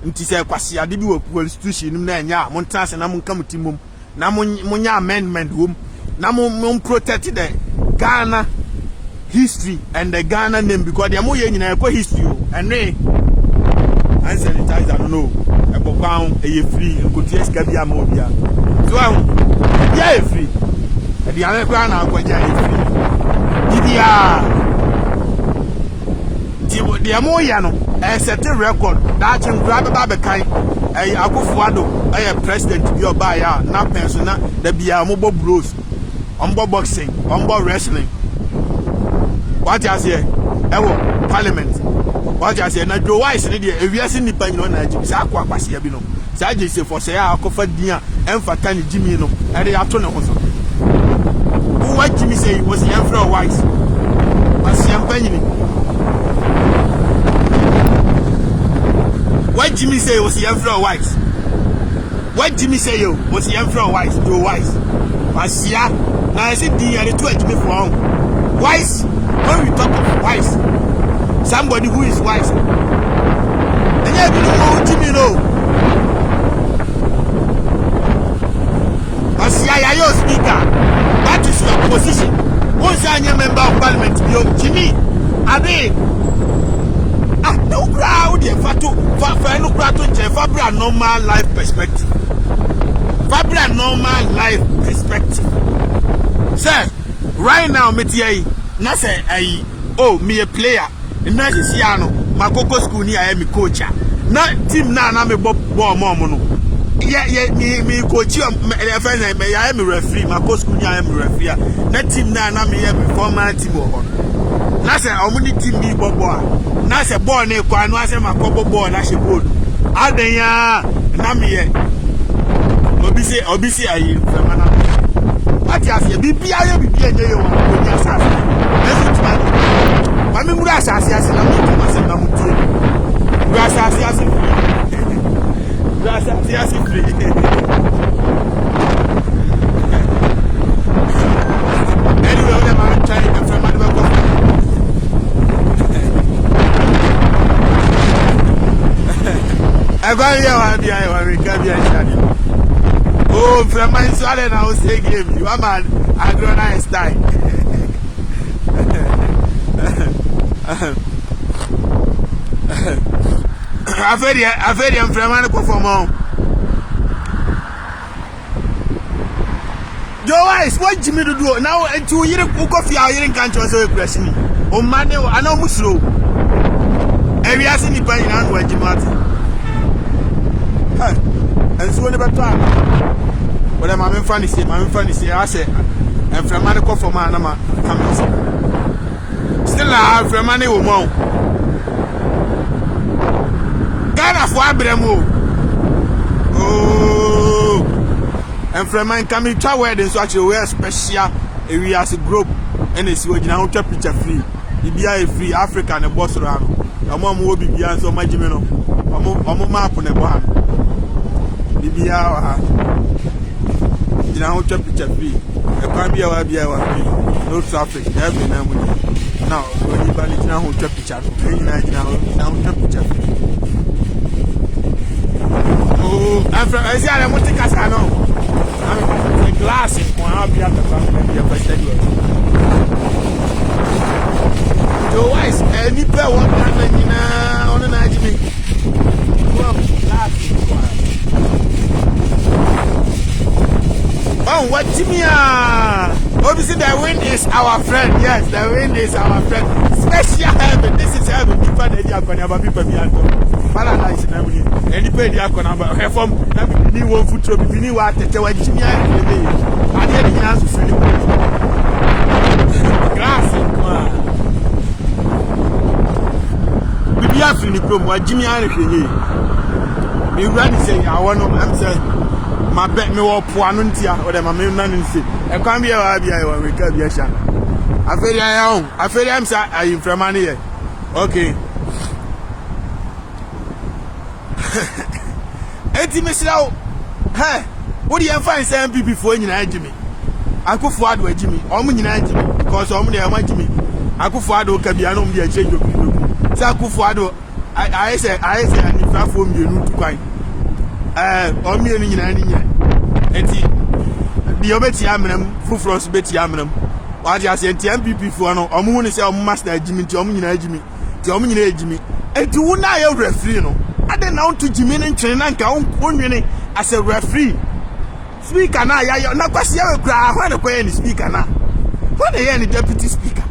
nti se kwase ade bi wo constitution nim na nya mon transe na mon kam timum na mon nya amendment wom na mon protect the Ghana history and the Ghana name because they mo ye nyina e history o ene and sanitizer no e bo bound e free nkotu esika bia ma obia so yeah free the American na agwaja free bibia the mo ya no e set record that chin grab ba be kan e Akufo-Addo e president bi oba ya na penso na da bia mo bo bros ombo boxing ombo wrestling what you say ewo parliament what you say na Joe Wise ne de ewiase nipa nyino na aji sa akwa kwase bi no sa aji se for say akofa dia emfata ne jimi no e de ato ne ho so what Jimmy say was the Emperor Wise was the Emperor. What Jimmy say was the Emperor Wise. What Jimmy say was the Emperor Wise. Joe Wise was ya now I said the other two Jimmy for Wise. When we talk of Wise, somebody who is wise, and yet we don't know Jimmy no. Was ya your speaker? That is your position. Once I am a member of parliament, yo, Jimmy, Abe. No crowd, Fabra normal life perspective. Fabra normal life perspective. Sir, right now, Metier, Nasa, me a player. Nasa Siano, Makoko school near I am a coach. Not team now, I'm a Bob Momono. Yeah, me coach you. I am a referee. My coach school I am a referee. That team now, I'm here before my team. Nasa, how many team me Bobo? Nasa born a kwa no ase makobo born na she board. Adenya na me ye. Obi say ayi fema na. What you say? Bibia ye enye yo wa. Obi asase. Esu tuma. Ma me mura asase ase na me tuma se na mutie. Mura asase ase. Mura asase ase free. Anyway, them are trying to from my I got here one oh, from my son and I will say game. You are man, I don't Einstein. I've heard him from my performance. Joe Wise, what Jimmy to do now? And 2 years of coffee, I didn't can't also press me. Oh, man, I know Musro. Every asking me by hand where Jimmy. And so never time. But I'm funny say, I say, and from money call for my number. Still, I have from money woman. Ghana for Abramo. Oh, and from mine coming to wedding, so actually, we're special area as a group, and it's what you know, picture free. The free African and boss around. A mom will be beyond so much, you know. I'm a map on a bar. Bibia you know picture free. E can be our no traffic every now now when you valid now picture now picture oh after I say I want to cast I know I'm glass in one be at the first Joe Wise any pair one on the night me glass oh, what Jimmy? Obviously, the the wind is our friend. Yes, the wind is our friend. Special heaven. This is heaven. You find the Diakonaba people behind them. Paradise in heaven. Any pay Diakonaba. Reform. Ni one foot to be new water. Te wa Jimmy. I did the answer for you. Grass. Bibi afi ni prom wa Jimmy ani hwenye. Me ready say I want to I'm saying my bet me wo po anu ntia o de ma me nanu nsi e kwan bia wa bia e wa we ka bia sha aferi am say ayi mframa ne ye okay enti mesrawo he wo de yemfa nsan MPP fo nyina agimi akufo ado agimi o mu nyina agimi because o mu de ma agimi akufo ado ka bia no mu de change obi say akufo ado I say ani frafo mienu tukwan o mienu nyina ni nya enti di obeti amram fufros beti amram wa dia say enti MPP fo no o mu ni say o master agimi nti o mu nyina agimi ti o mu nyina agimi enti wo na ye referee no ade na unto jimi ne ntwene na nka onwene as a referee speaker na ya na kwase ya kura ho ne koye ni speaker na ho ne ye ni deputy speaker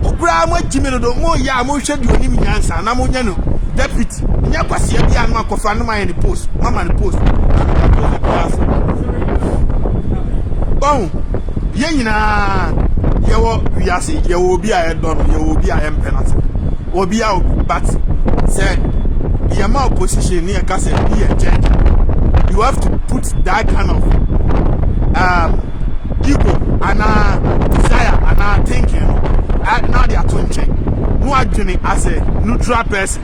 okura mo jimi no do mo ya mo hwedi onim nyansa na mo nya no deputy nya kwase ya bia no akofa no man ni post mama ni post bon ye nyina ye wo wiase ye wo bi a ye do no ye wo bi a ye penalty obi a but say my opposition near Castle be a judge. You have to put that kind of ego and desire and thinking. Now they are twinning. No actually as a neutral person.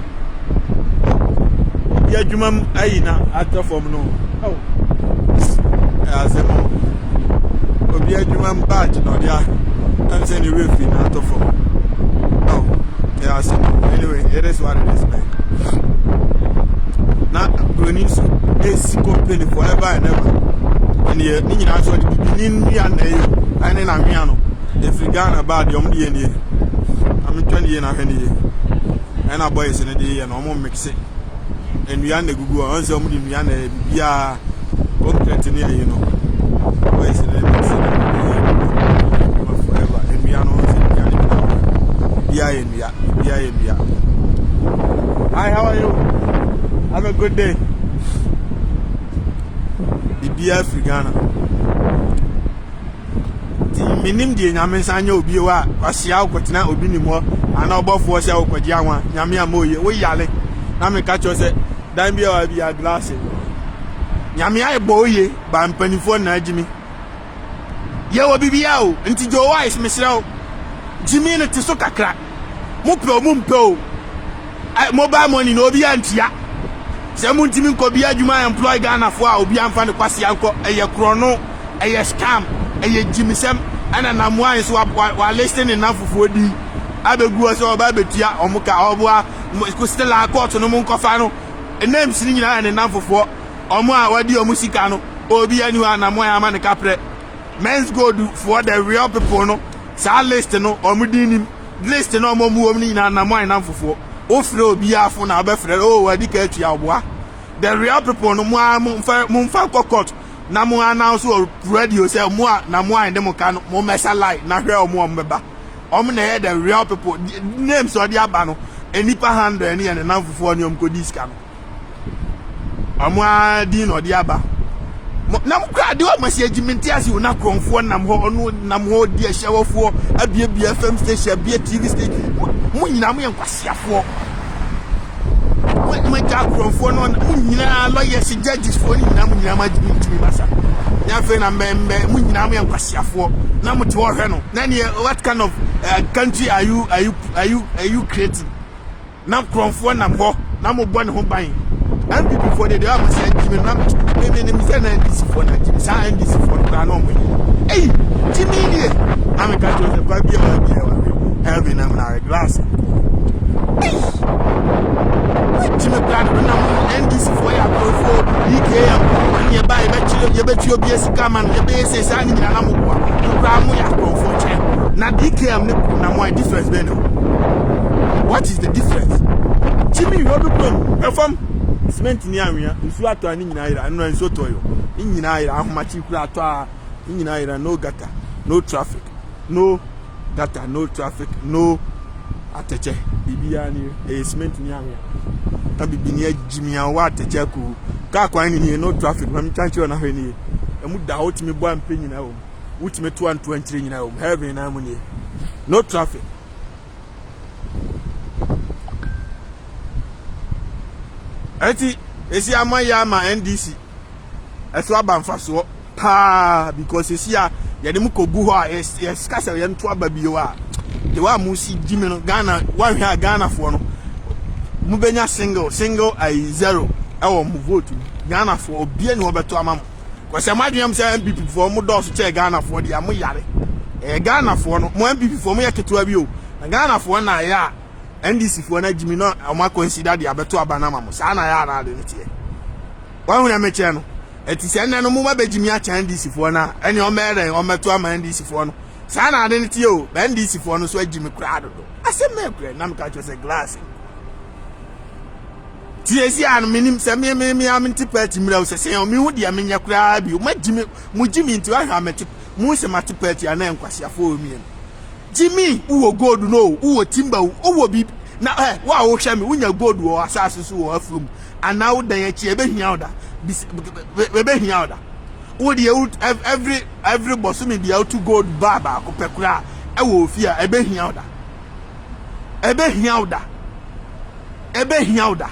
Yeah, Jumam Aina actor from no. Oh, as a mom. Obia Jumam badge, no, yeah. I'm saying you will be actor from. Oh, yeah, anyway, it is what it is, man. Na Broniso is company forever and ever. And ye ni na so the beginning ya na you ane na hwea no if Ghana bad yom die nie am 20 ye na hwe nie and our boys in the day and omo mix it and we and gugu on say omo di nua na bia concrete ne you know boys in the mix forever and we are no say bia ye Hi, how are you? Have a good day. Bibia Africana. The minim di nyame sanya obi wa kwasia okotina obi ni mo ana obofo se okodi anwa nyame amoye wo yale na me ka cho se dan bia wa bia glass nyame ai boye ba mpanifo na agimi ye wo bibia o nti jo wise mesrao jimi ne tiso kakra mo pe o mo mpe o mobile money no obi antia se muntimi nko bia adwuma employ Ghana fo a obi amfa ne kwase anko eye krono eye scam eye jimisem ana na moan so wa listing na fufuo di abegu so oba betua omuka oboa ko stella court no mu nkofa no names ni nyina ne na fufuo omo a wadi omusika no obi ani wa na moan ama ne kapre men's gold for the real people no sa list no omudinim list no omo ni nyina na moan na fufuo ofre obi afo na abefre o wadi ka atua oboa the real people no mo mfa court na mo announce o radio say mo na mo ande mo ka no mo mesa lie na hwe o mo mbeba na the real people names o di aba no enipa 100 ne na mfofo ne omko diska no omo adi no di aba na mo kra de o masi agimenti ase o na kronfo nam ho di ahyewofo abie FM station abie TV station mo nyina mo yenkwasiafo mo ja kronfo no nyina lawyers judges fo nyina mo nyina magimenti basa ya fe na mbembe mo nyina mo yenkwasiafo na mo te wo hwe no na ne what kind of country are you creating na kronfo nam ho na mo bɔ ne ho ban and people for the am say Jimmy na me say na this for na Jimmy say this for na no mo eh Jimmy nie na me ka to se kwa bia wa heaven am na glass eh Jimmy plan na mo and this for ya go for EKM ye buy ye betu obi esika man ye be say say ni na mo kwa kra mo ya go for chen na EKM ne na mo difference be no what is the difference Jimmy you do perform cement ni anwia nsu ato ani nyina ira no nsu toyo nyina ira ahomachi kura ato a nyina ira no gata no traffic, no data, no traffic, no ateche. Bibia ni cement ni ame. Ta bibini Jimmy an wa ateche ku. Ka kwan ni no traffic. Ma mi chanchi na hwe ni. Emu da hot me bo ampe nyina wo. Ultimate 223 nyina wo. Heaven na mu ni. No traffic. Eti esi amaya ma NDC. Eso abamfa so pa because esi a yede mu kogu ho a yes kasa ye nto aba biyo a de wa mu si Jimmy no Ghana wa hwe Ghana fo no mu benya single ai zero e wo mu vote Ghana fo obi ani obeto amam ko se madwem se MPP fo mu do so che Ghana fo de am yare Ghana fo no mu MPP fo mu yeketo abi o Ghana fo na ya NDC fo na Jimmy no ama consider de abeto aba na amam sa na ya na de ntie wa hu na meche no eti se nne no mu ba Jimmy a cha NDC fo na ene o mere o meto ama NDC fo no sa na de ntie o NDC fo no so Jimmy kra do asem me kra na me ka cho se glass tiesi an minim se me am tipati mira se se o mi hu dia menya kura bi mu Jimmy nti wa ha meti mu se matipati ana enkwase afo o mi Jimmy uwo gold no uwo timber uwo bi na wa wo hwe me unya gold wo asase so wo afrum ana wo dan echi ebe hia oda ebe hia oda wo de every boss me dia to gold baba ko pekura e wo ofia ebe hia oda ebe hia oda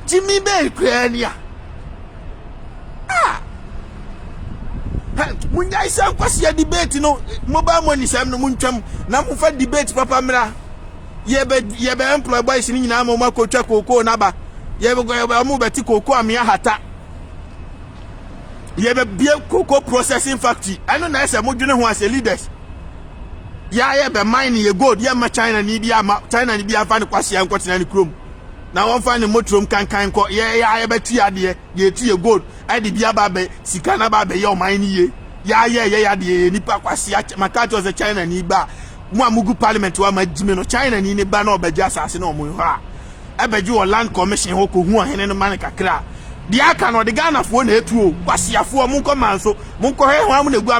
Jimmy be kwania munya isa kwasi debate no mobile money sam no muntwam na mu fa debate papa mra ye be employ boys ni nyina ma ko twa koko na ba ye be mu beti koko amia hata ye be bie koko processing factory eno na ese modwene ho as leaders ye be mine ye gold ye ma China ni bia fa ne kwasi an kwatena ne krom na won fa ne motrom kankan ko ye betu ade ye tu ye gold ade bia ba be sika na ba be ye o man ni ye ye ade nipa kwasi maka to ze China ni ba mu amugu parliament wa ma Jimmy no China ni ne ba na obaja asase na omo ha ebeji o land commission ho ko hu ahene no man kakra di aka no de Ghana fo na etu o kwasi afo mu nko manso mu nko he ho amu na gu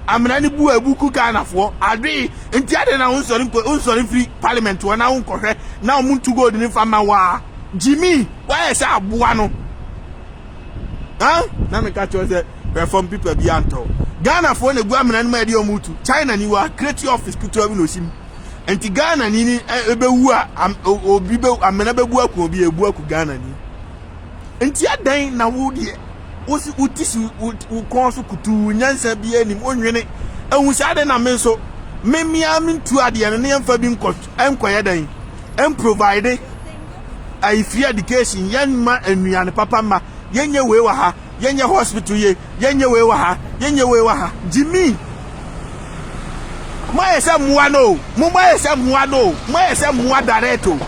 amena ni bu ebuku Ghana fo ade enti ade na unsori free parliament wa na unko hwe na omuntu gold ni fama wa Jimmy why say aboa no na me catch say perform people bi anto Ghana fo na gu amena ni ma de omutu China ni wa create office kutu bi no sim enti Ghana ni ebewu a obi be amena bebu aku obi ebu aku Ghana ni enti adan na wo de osi utisi ukonso kutu nyansa bi anim onwene ehun sade na me so memia mintu ade ne yemfa bi enkoye dan en provide a free education yanma anuane papa ma yenye we wa ha yenye hospital ye yenye we wa ha Jimmy maese muwa no mu maese muwa directo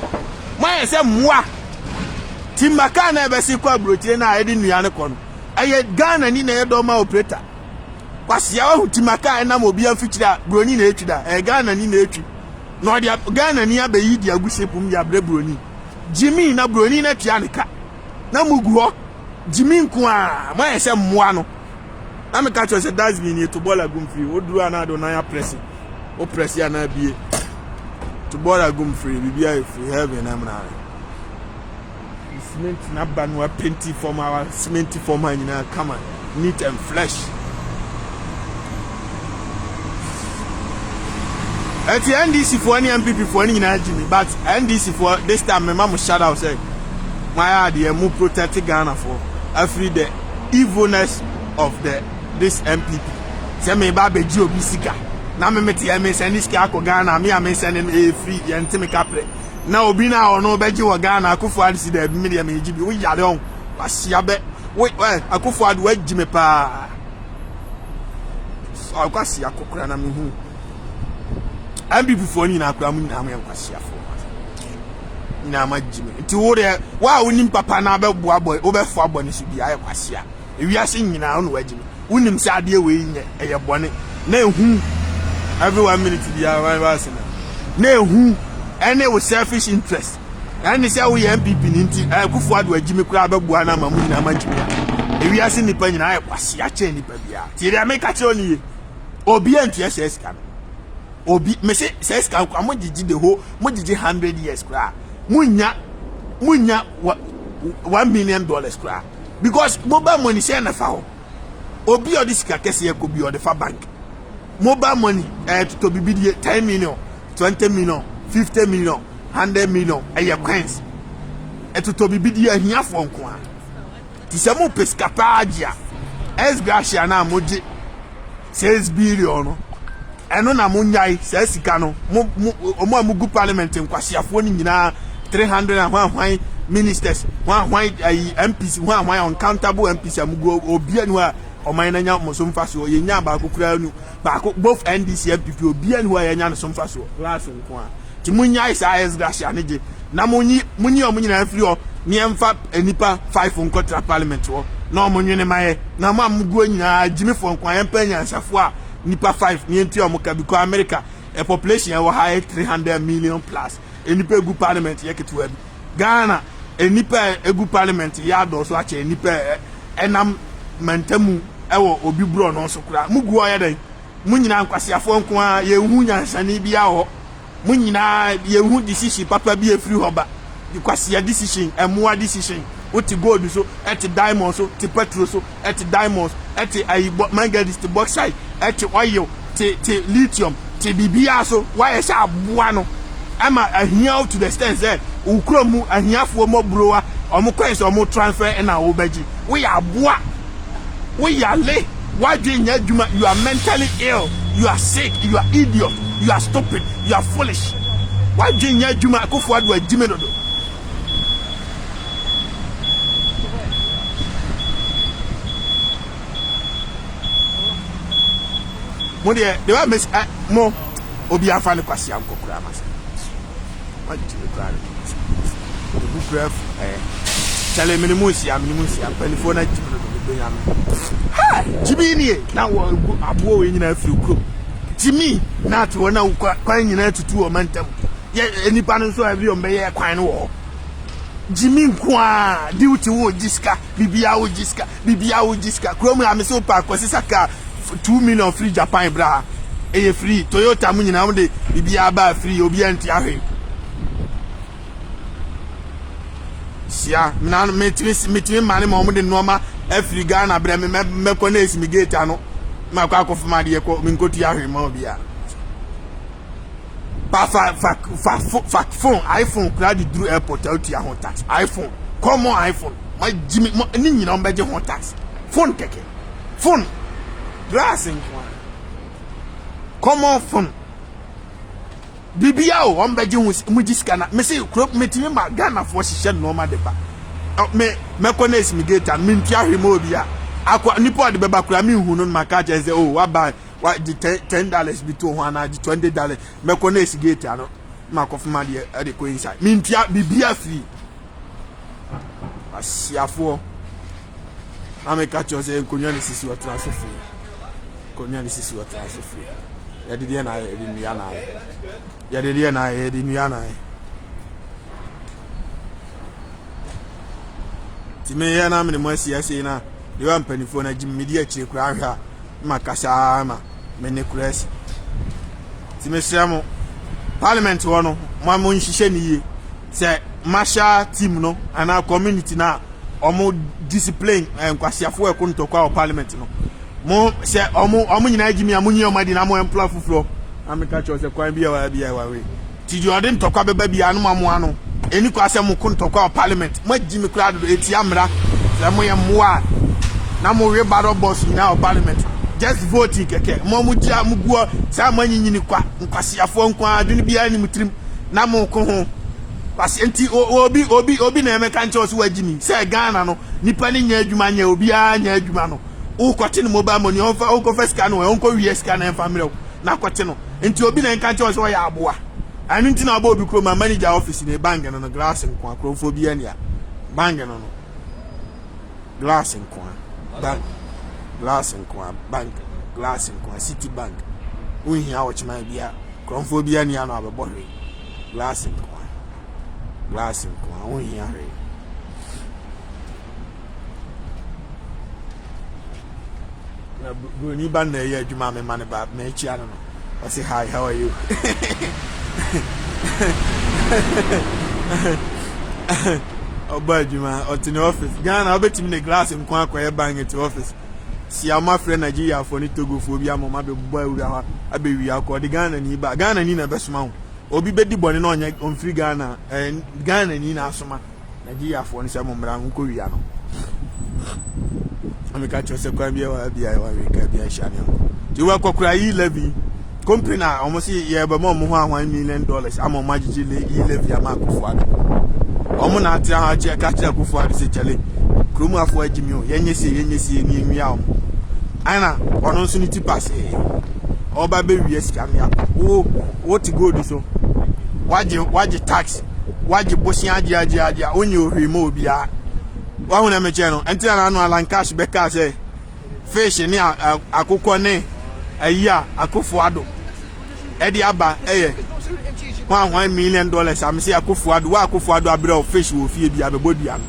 maese muwa timaka na ebesi kwa brotire na edi nuane kono aye Ghana ni na edoma operator kwasia wa hutimaka na mo bia mfichira broni na etwida Ghana ni na etwi no dia Ghana ni abayi dia gusepum ya bre broni Jimmy na broni na tua nika na mugu ho Jimmy nko a ma yese mmoa no na me ka cho se dasbin ni to bola gumfree oduru ana do na ya press o press ya na bie to bola gumfree bibia free heaven na mna cement na banwa painty from our cement form nyina come neat and fresh at the NDC for any MPP for any Jimmy but NDC for this time my mom shout out say my idea mu protect Ghana for every the evilness of this MPP say me ba beji obi sika na me meti me send this ka Ghana me am send free yentime kapre na obi na ono beji wo Ghana akufo adisi da me dia me jibi wo yare on wasia be we akufo adu wajime pa so akwasi akokura na me hu MPP for ni na akura mu na me kwasia fo na ma jime nti wo de wa onim papa na be boa boy wo be fo abone so bia kwasia ewiase nyina ono wajime unim se ade we nye eye bone na ehu every 1 minute bia wa se na ehu any with selfish interest and say we MPP ninti akufo adu agime kura abegua na mamu na majime ewiase nipa nyina aye kwase a che nipa bia ti dia make a che oni obi antua says can obi me say says can mo gigi the whole mo gigi 100 years kra munya 1 million dollars kra because mobile money say na fa ho obi o this kase e ko bi o the fa bank mobile money to be 10 million 20 million 50 million 100 million e coins to be bidia hia fo nko a ti se mo pesca pagia es gracia na moji 6 billion no eno na mo nyai se sika no mo amugu parliament nkwasiafo ni nyina 300 and one ministers one MPs one uncountable MPs amugu obi anu a oman na nya mo so mfa so ye nya ba kokura nu ba both NDC MPP obi anu a ye nya no so mfa so class nko a ti mo nyai sa es gracia ne je na munyi nyina free o niemfa enipa 5 nkotra parliament wo na omunwene maye na mo amugu nyina jimi fo nkwan empa nyansafo a nipa 5 ni enti omuka because America a population wa high 300 million plus enipa egu parliament yeketu abi Ghana enipa egu parliament ya do so ache enipa enam mantamu ewo obi bro no so kura mugu oya den munyina nkwasiafo nkwan ye hu nyansane bia ho munyina ye hu decision papa bi efiri hoba because your decision and more decision what gold so at diamond so to petrol so at diamonds at manganese to bauxite at oil to lithium to bibia so why is a buano ama ahia to the extent that ukromu ahiafo mo broa omo coins omo transfer and our obeji we are boa we are late why do you are mentally ill you are sick you are idiot you are stupid you are foolish why do you akofo adu ajimedodo mo de wa mes mo obi afa ne kwase ankokura amasa what do you cry the graph tell me minimum sia pelifo na jibro do be yam ha jibi ni na wo abo we nyina afiri kro jimi na to na kwan nyina tutu o mantam ye enipa no so abi o be ye kwan no wo jimi nkoa duty wo jiska bibia wo jiska krom na me so pa kwasisa ka 2 million free Japan bra e free Toyota mu nyina mo de bibia ba free obi anti ahwe sia na metimi mane mo de noma free Ghana bra me ko na esimi gate ano ma kwa akofuma de ko mi nkoti ahwe ma obia pa fa phone iPhone kra di through airport out ya hon tax iPhone common iPhone ma jimi ni nyina on beje hon tax phone keke phone glass in one common phone bibia o on beje mu jiska me say crop metimi ma Ghana for hihye no ma de ba me ko na esimi gate an me ntia hwe ma obia akwa nipo de beba kura me hu no ma ka je say oh wa buy wa di $10 bi to ho ana di $20 me ko na esimi gate ano ma ko fuma de ko inside me ntia bibia free asiafo ameka cho say nkonya ni sisi wa transfer free konya ni sisi wa transfer free ya didi na ya didi ya na ya didi na ya didi ya na time ya na me mo asiase na de wa mpanifo na jim media chire kura ahwa makasa ma me ne kurasi time siamo parliament wo no mo mo nhihye ni ye se masha team no ana community na omo discipline nkwasiafo ekontokwa o parliament no mo se omo nyina gimi amunyi o madi na mo employ fufuro ameka cho se kwan bia wa we ti Jordan tokwa beba bia anu amo anu eni kwa se mo kontokwa o parliament mo gimi kra do eti amra se mo ye moa na mo we baro boss na o parliament just voting keke mo mujia muguo sa mo nyinyini kwa nkwasiafo nkwa aduni bia ni mutrim na mo ko ho pasenti obi na emeka nche oso wagimi se Ghana no nipa ni nya adwuma nya obi a nya adwuma no o kwate no mobile money on ko first scan o ko wie scan en family na kwate no enti obi na nka nche oso ya aboa anu nti na aba obi kro ma manager office na bank no glass nkwa krofo bi ania bank no glass nkwa bank glass nkwa bank glass nkwa City Bank unhia wo chima bia krofo bi ania no abebo hwe glass nkwa glass nkwa unhia hwe na broni ba na ye adwuma me man ba me chia no I say hi, how are you? Oba adwuma at the office Ghana obetimi na glass nkwa akwa bang at office si ama friend Nigeria for ni Togo for bi amoma be boy wi ha abewi akọ de Ghana ni ba Ghana ni na besoma ho obi bedi bone na onye onfiri Ghana Ghana ni na asoma Nigeria for ni se momra nko wi ano ameka chose kwa bia wa bia wa weka bia shane ti wa kokura yi levy company na almost ye be mo ho $1 million ama magigi le levy ama akofo ado omo na ati ha che ka che akofo ado se chale kromu afo agimi o yenyesi ni enwia o ana ono nso ni tipas oba be wi esika ya o ti go do so waje tax waje bosi aje onye ohwe ma obia wa hu na meche no enti na anu alan cash be ka say fish ni akokọ ne ayi akofo ado e di aba eye $1 million am say akofo ado wa akofo ado abre o fish wo fie bia be bodua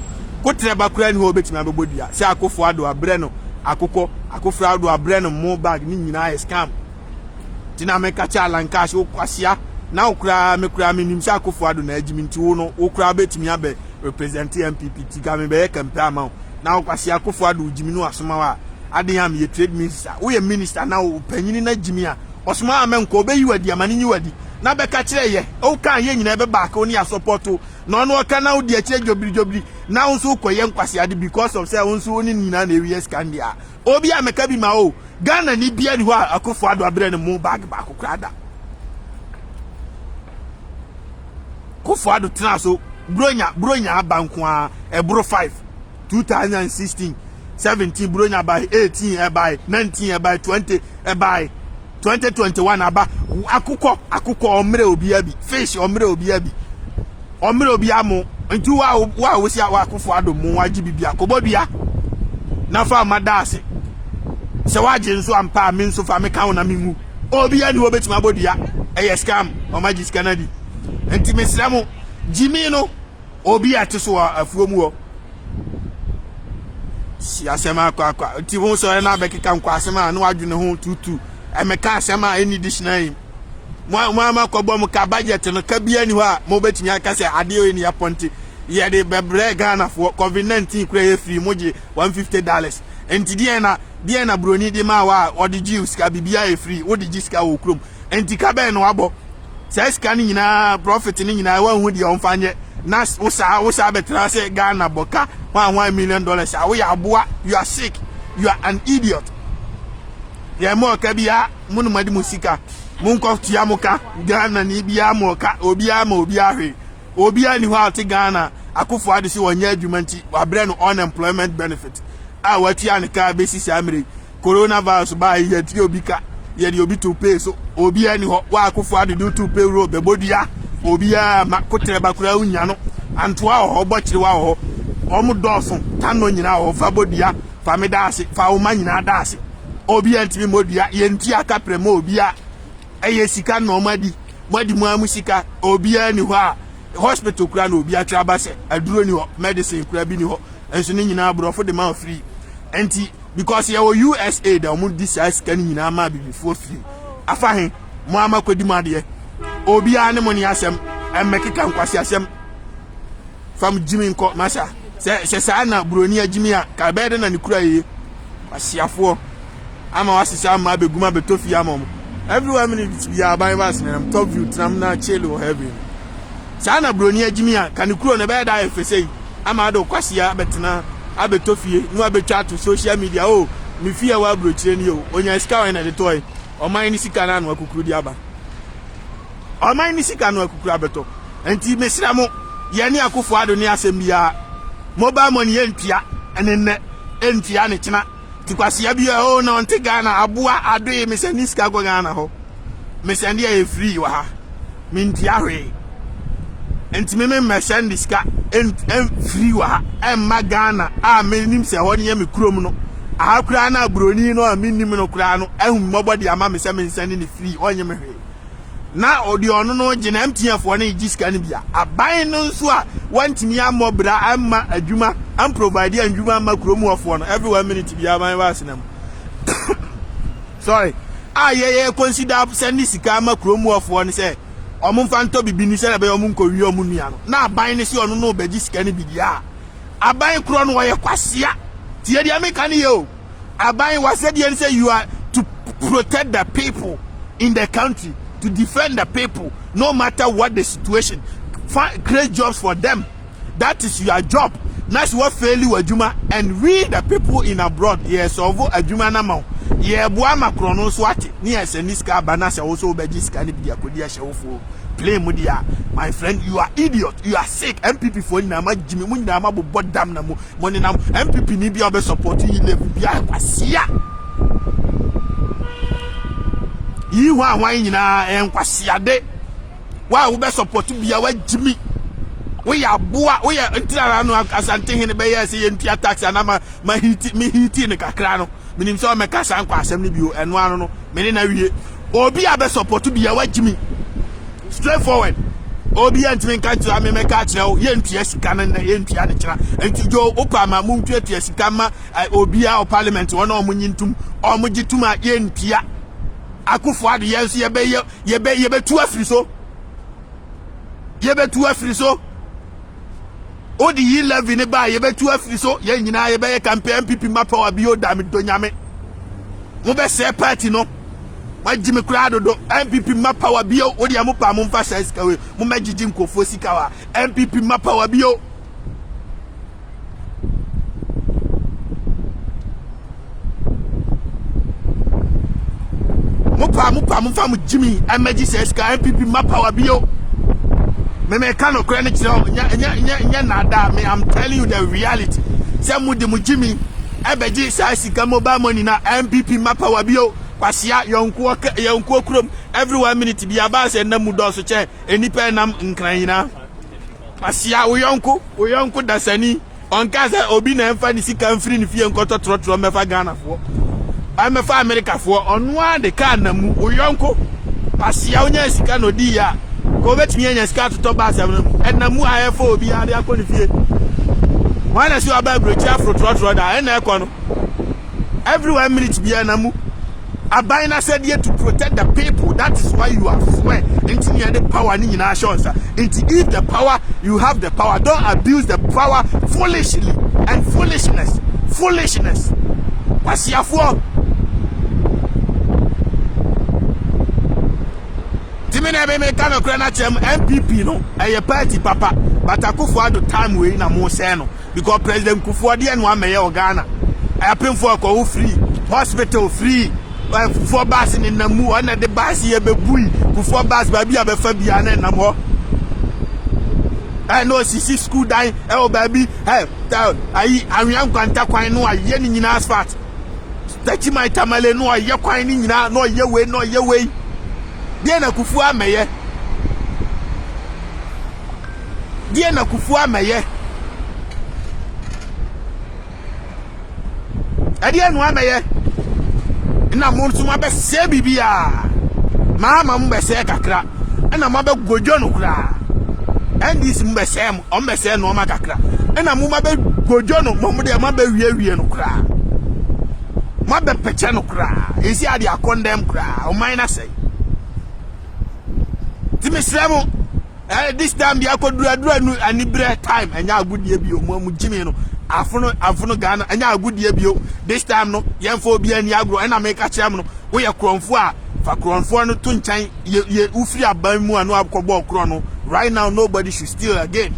ko tre ba kura ni ho betimi abodua say akofo ado abre no akofo ado abre no mo bag ni nyina scam tina me ka cha alan cash wo kwasia na okura me kura me nim say akofo ado na agimi nti wo no okura betimi abe represent MPP tika me be campaign ama na okwasi akofo ado ujimi no asoma wa ade yam ye trade minister wo ye minister na opanyini na jimi a osoma amenko obeyi wadi amani nyi wadi na be ka kire ye o kan ye nyina be back oni ya support no no ka na odi akire jobri na unso koye nkwasi ade because of say unso oni nyina na ewi scandia obi ameka bi ma o Ghana ni bia ni ho akofo ado abre ne mo bag ba kokrada kofo ado tena so bronya abanko a ebro 5 2016 17 bronya by 18 by 19 by 20 by 2021 aba akukọ omre obi abi fish omre obi amo ntu wa wo sia wa akufo ado mu waji bibia kobodua na fa madase se waje nso ampa me nso fa me kan na mengu obi ani wo betima bodua eye scam o magi scanadi enti mesramo Jimmy no obi atiso afuo mu ho si asema akwa ti won so na bekeka nkwa asema na wadwene ho tutu emeka asema any dictionary mo amakobo mu ka budget no ka bia ni ho a mo betimi aka se ade o ni aponti ye de bebre Ghana for COVID-19 kura ye free moje $150 enti die na broni de ma wa odigi ska bibia ye free odigi ska wo krom enti ka be no abo say ska ni nyina profit ni nyina wa hu de onfanye na usa betra say Ghana boka $1 million awo ya aboa you are sick you are an idiot ya mo ka bia munu madi musika mun ko tia moka Ghana ni bia mo ka obi ahwe obi ani ho ati Ghana akofo ade si wonya adwumanti wabre no unemployment benefit a wati an ka besi samre coronavirus ba ye ti obi ka ye di obi to pay so obi ani ho wa akofo ade do to pay ro bebodua obi a makotre bakura unya no antoa ho bochire wa ho omu doson tano nyina ho fa bodua fa me daase fa o ma nyina daase obi antimi modua ye nti aka premo obi a eye sika no madi mu amusika obi ani ho a hospital kura no obi atra ba se aduro ni ho medicine kura bi ni ho enso ni nyina abrofo de man free enti because ye wo USA da mu disas kan nyina ma bibi for free afa hen mo amakodi made obi a ne mo ni asem emekeka nkwasi asem fam Jimmy nko masha se sa na broni agimi a ka be de na ni kura ye asiafo ama wasisa ama beguma betofi ama mo everywhere minute we are by us and top view tram na chelo heaven sa na broni agimi a ka ni kura na be da efesei ama do kwasi a betena abetofie nu abetwa to social media oh mi fie wa brochire ni o onya ska we na de toy o man ni sika na no akukuru di aba o man ni sika no akukuru abeto enti mesira mo ye ni akofo ado ni asem bia mobile money entia enenne entia ne kina ti kwase ya bia o na onte Ghana aboa ado ye mese ni sika go Ghana ho mese ndi e free wa ha mi ntia hwe enti me send sika en free wa emma Ghana a me nim se ho ne me kurom no a kura na broni no a me nim no kura no ehum mobody ama me se me send ni free onye me hwe na odi ono no gina mtiafo na igiska ne bia aban no nso a wantimi amobra amma adwuma am provide adwuma amma kurom ofo no every 1 minute bia aban wa asenam sorry ye consider send sika ma kromu ofo ne say omo fanto bibi ni say be omo nkowi omo nua no na aban ne se ono no beji sika ne bidia aban kro no ye kwasea tie dia me kan ye o aban was said you say you are to protect the people in the country, to defend the people no matter what the situation, create jobs for them. That is your job. That's what fail you adjuma, and we the people in abroad yes ovo adjuma na ma ye boa makro no so ate ni eseniska banase also beji sika ne bidia kodi ahye play mudia. My friend, you are idiot, you are sick. MPP for na ma jimi mu na ma bo dam na mu money na MPP ni bia be support you level bia kwasia yi wa nyina enkwasea de wa wo be support bia wa jimi we ya boa we ya ntira no asante hene be ya se ye ntua tax na ma hiti ne kakra no minim so me kasa nkwa asem ne bio eno ano no me na wie obi a be support bia wa jimi straightforward obi antime kan tira me ka kire o ye ntua sika na ye ntua de kira enti jo opa ma mu ntua sika ma obi a o parliament wona o munyintum o mugituma ye ntua akufo ade yenso ye be tu afiri so odi yi level ne ba ye be tu afiri so ye nyina ye be campaign MPP mapa wa bi o da me do nyame mo be se party no ma jimi kura dodo MPP mapa wa bi o odi amopa mo mfa sai sika we mo magigi nkofo sika wa MPP mapa wa bi o mo fa mo jimi amagi sai sika MPP mapa wa bi o me can no credit nya nada me I'm telling you the reality say mu de mu jimi ebeji sai sika mobile money na MPP mapa wa bio kwasia yonko krom every 1 minute bi aba se na mu do so che enipa nam nkran yina kwasia wo yonko dasani onka say obi na emfa ni sika mfiri ni fie nkoto trotro mefa Ghana fo amefa America fo onu a de ka na mu wo yonko kwasia onya sika no di ya ko betimi anya sika to ba asem na mu ayefo obi ade akoni fie wana si aba brochi afro trotro da na ekọ no every 1 minute bi na mu abaina said here to protect the people. That is why you are swear into the power ni nyina assurance into if the power you have the power, don't abuse the power foolishly and foolishness what's your for Timina be me kan okra na chem MPP no eye party papa but Akufo-Addo time we na mo say no because President Akufo-Addo no ameye o Ghana apem for ko free hospital free for bus in namu on the bus ye be bui for bus baby abefa bia na nam ho I know sisi school die e baby hey ayi anwian kwanta kwan no aye ni nyina asphalt tachi my tamale no aye kwan ni nyina no aye we die na Kufu ameye adie no ameye na mo nso ma be se bibia mama mo be se kakra na ma be gojo no kra ndis mo be se mo o be se no ma kakra na mo ma be gojo no mo de ma be wie no kra ma be peche no kra esi ade akondem kra o man na say Timisremo this time bi akodura nu anibre time enya agudie bi o mu jimi no afuno Ghana enya agudie bi o this time no yemfo bi ani agro na me ka kyerem no wo ye kronfo a fa kronfo no to nchan ye ufiri aban mu anu akobọ kro no right now nobody should steal again.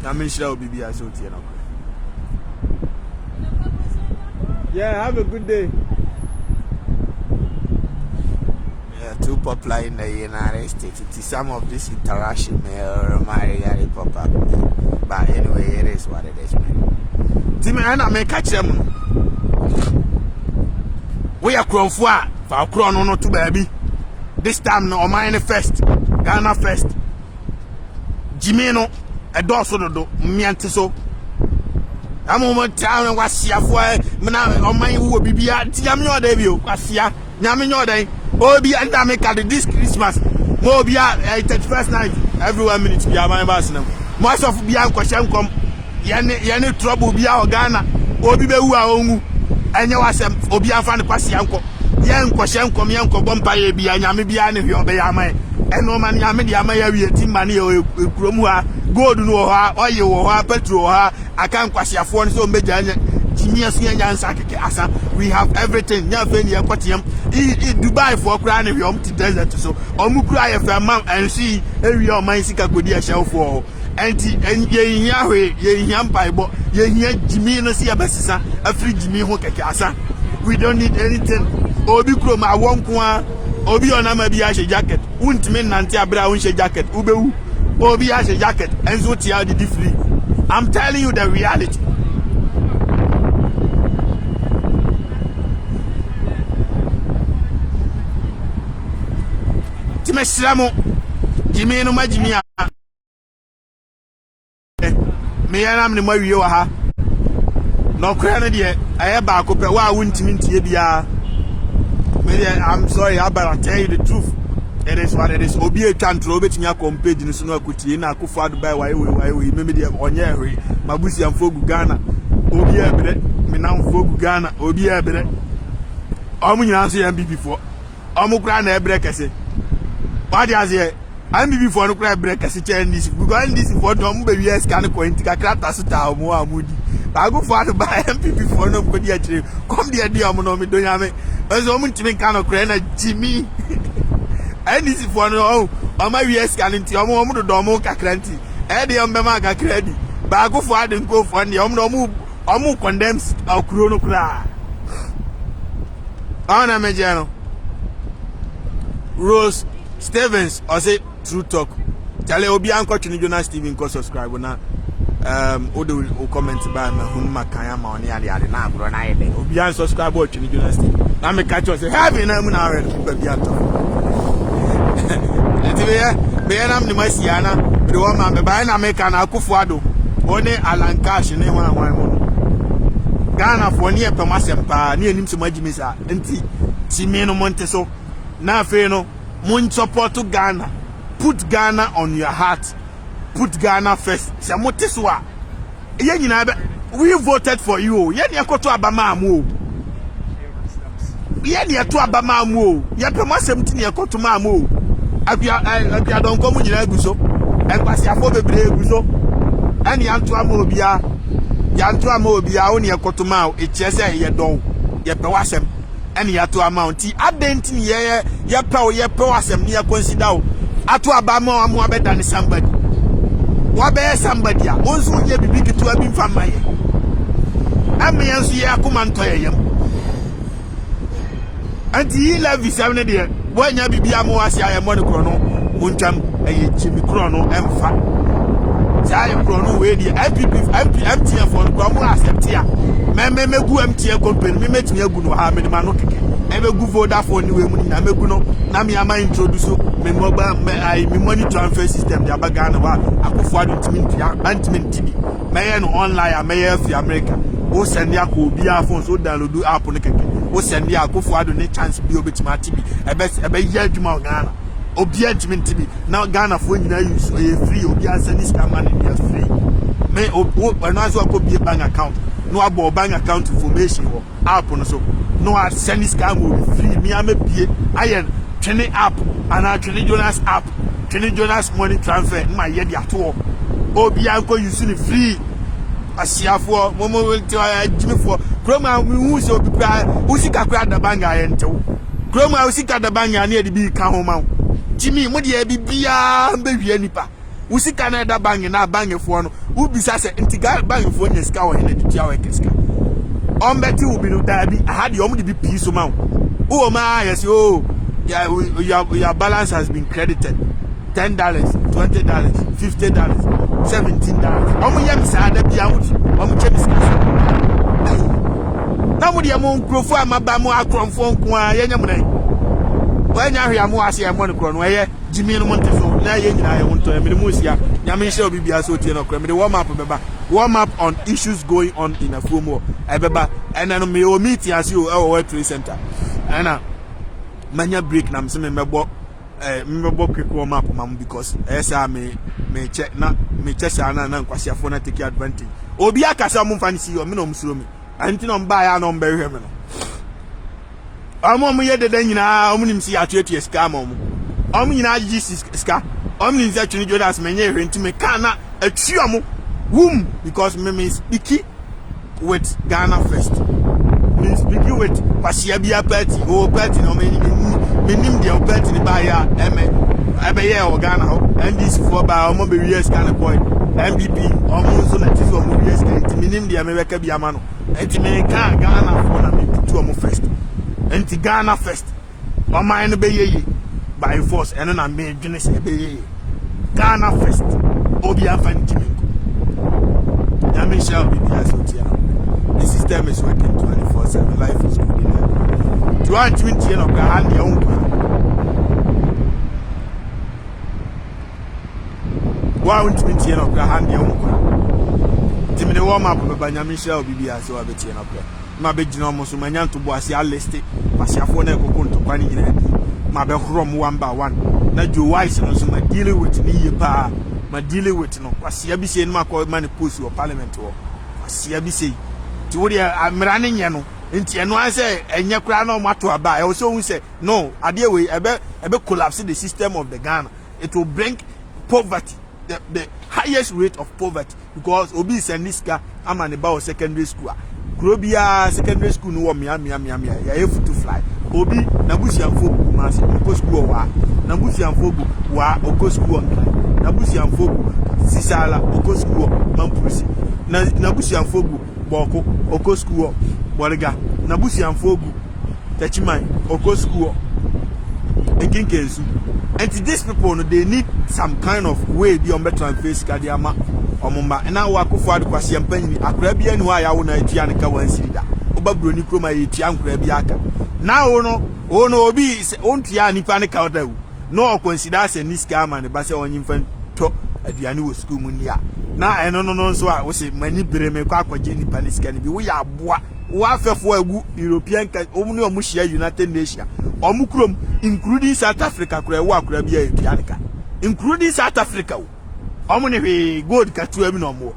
Namisha obibi asoti na. Yeah, have a good day. Too popular in the United States. It is some of this interaction may really pop up. But anyway, it is what it is, man. Timmy, I make catch them. We are crown for our crown no to baby. This time no mine first. Ghana first. Jimmy no a dorsal do me so. I'm on town and was here for on my who be Tiamio debut. Was here. Naminyo day. Obi and I make this Christmas. Mobia 31st night. Every 1 minute be my boss now. Most of Bian question come. yene trouble bia o Ghana obi bewu a onwu enye wasem obi anfa ne kwase yanko yen kwose nkom yen ko bompa ye bia nyame bia ne hwe obe ya man eno man nyame dia man ya wie tim man ye kurom ha gold no ha oye wo ha petrol ha akan kwase afo ne so meja anya genius nya nsa keke asa we have everything nya fe ne yakotem Dubai for kra ne hwe ti desert so omu kra ye fa man ensi ewie o man sika kodi a shelf for enti ye hia hwe ye hia mpaibo ye hia jimi no si abasisa afri jimi ho keke asa we don't need anything obi krom awonko a obi onama bi a she jacket untimi nante abra won she jacket ubewu obi a she jacket enzo tia di free. I'm telling you the reality. Timesramo jimi no majimi a me yanam ne mawie wa ha no kra ne de aye ba ko pe wa wuntimi ntie bia me I'm sorry I better tell you the truth. It is what it is. Obi e twantro obetimi akompage ni so no akutie na akufo Dubai wa we me de onye hwe mabusi amfo gu Ghana obi e bere me na amfo gu Ghana obi e bere omu nyina so MBB fo omu kra na e bere kese what is here MBB for no kra bere kese Chinese because this for don be wi scan coin kakra tasuta omu amudi ba go for Dubai MBB for no ko di akire come there dey omu no me do nyame ezo omu ntimi kan no kra na Jimmy NDC for no oma wi scan nti omu do omu kakra nti e dey ombe ma kakra di ba go for the go for ne omu condemns okuro no kra ana mejano Rose Stevens or say true talk tell obi anko Chini Jonas Steven ko subscribe na odo comment by ma hun makanya ma oni ade na agro na yede obi an subscribe o Chini Jonas Steven na me catch us have na mu na read ba bia to be na me masiana be wo ma be ba na me kana Akufo Addo oni Alankash ne ho anwan mo Ghana for ne epemasem ne anim se magimisa enti timi no monte so na fe no mun support Ghana. Put Ghana on your heart. Put Ghana first. Se mote so a ye nyina be we voted for you. Ye ne ekoto abama amu. Ye ne eto abama amu. Ye pemasem ti ne ekoto ma amu. Apia don ko mu nyina guso. Enkwasi afo bebre guso. Ani anto ama obia. Ya anto ama obia wo ne ekoto ma e chese ye don. Ye pe wasem. Any ato amount adent ye pe wasem ne consider ato abama amu abeda ne somebody wa be somebody a onso ye bibi kitu abi mfa maye amiyan so ye akoma nto yeyem anti yi love 7 de wanya bibi amu wase ayemo ne kro no muntwam eye chimi kro no emfa sai kro no we de MTF for kro mo accept ya me gu MTN company me metimi agu no ha me ma no keke e be gu Vodafone ni we mu na me gu no na me ama introduce me mobile me money transfer system de Ghana wa Akufo Addo ntimi ntia antimi ntibi me ye no online me ye fi America o send ya ko obi a phone so download app no keke o send ya Akufo Addo ne chance bi obetima tibi e be ye adwuma Ghana obi antimi ntibi na Ghana fo nyina use e free obi a send scam money is free me o na so ko bi bank account no abo bank account information wo app no so no a send scam free me am bie ayen Chini app and Chini Jonas app Chini Jonas money transfer my ye dia to obi anko use ni free asiafo momo will jimi for kroma hu se obi pra usika kra da banga ye ntew kroma usika da banga na e bi ka ho ma jimi mo de bibia mbehwie nipa usika na da banga na banga fo no ubisa se intigal banga fo nya sika wo he na tia wo keska ombeti ubi no da bi aha de omde bi pi so ma o ma yes oh yeah, your balance has been credited. $10, $20, $50, $17. Omu yem sa da bia wuti. Omu chemisi. Na mu de mo nkrofo amaba mo akromfo nko a ye nyam nan. Wanya hwe amu ase e mo ne kro no eye jimi no monte so na ye nyina ye wonto e me mu sia nyame hye obi bia so tie no kro me de warm up beba warm up on issues going on in Afuomo e beba ena no me o meet as you e World Trade Center ena manya break na mse me mebo quick warm up mam because esa me check na me check na nkwasiafo na take advantage obi akasa mo fancy o me no msuro me anti no mba ya no mbehwe me no omo ye dede nyina omo nim si atuatua sika ma omo nyina ji sika omo nim si atwini Jodas menye hwe nti me kana atu omo wum because me speaking with Ghana first. Me speaking with Pasiabia party or party no me nim the party ni ba ya ebe ye o Ghana ho NDC for ba omo be years kind of boy MPP omo so na tisi omo years kind me nim the America bi ama no enti me kan Ghana for na me put omo first enti Ghana first o man no be ye by force eno na me dwene se be ye Ghana first obi afan timi Yami shall be the system is working 24/7. Life is good. To want 20 years of hand your own. Why 20 years of hand your own? Timmy warm up by Yami shall be as well. My big almost manyan to boss ya listed. Pasiafone cocoon to Pani in it. My bell from one by one. Not your wise and also my dealing with me pa. My dealing with no. Pasiabi say my call money push your parliament or Pasiabi say. To what I'm running yano. Inti eno I say enya kra na mato aba. I also say no. Adie we ebe collapse the system of the Ghana. It will bring poverty, the highest rate of poverty because obi sendiska ama ne ba secondary school. Krobia secondary school no mia ya efu to fly. Obi nabusiamfo kumase oko school wa. Nabusiamfo wa oko school nabusiamfo sisala oko school mampusi. Nabusiamfo boko oko school boriga nabusiamfo techiman oko school ekinkensu. And these people they need some kind of way be on better face kadiama omumba and now akufo kwasi ampanyi akra bia ni wa ya wo na atua ne ka wansirida obabro ni kroma ye tua nkra bia aka now ono obi ontua nipa ne ka odawu no consider as niska ama ne ba se onyimfa to aduane wo school mu nia na eno no so a wo se mani breme kwa akwaje nipa ne sika ne bi wo ya aboa wo afefo agu European omuni omuhia United Nations omukrom including South Africa kura wo akura bia aduane ka including South Africa omuni we gold katu abi no mo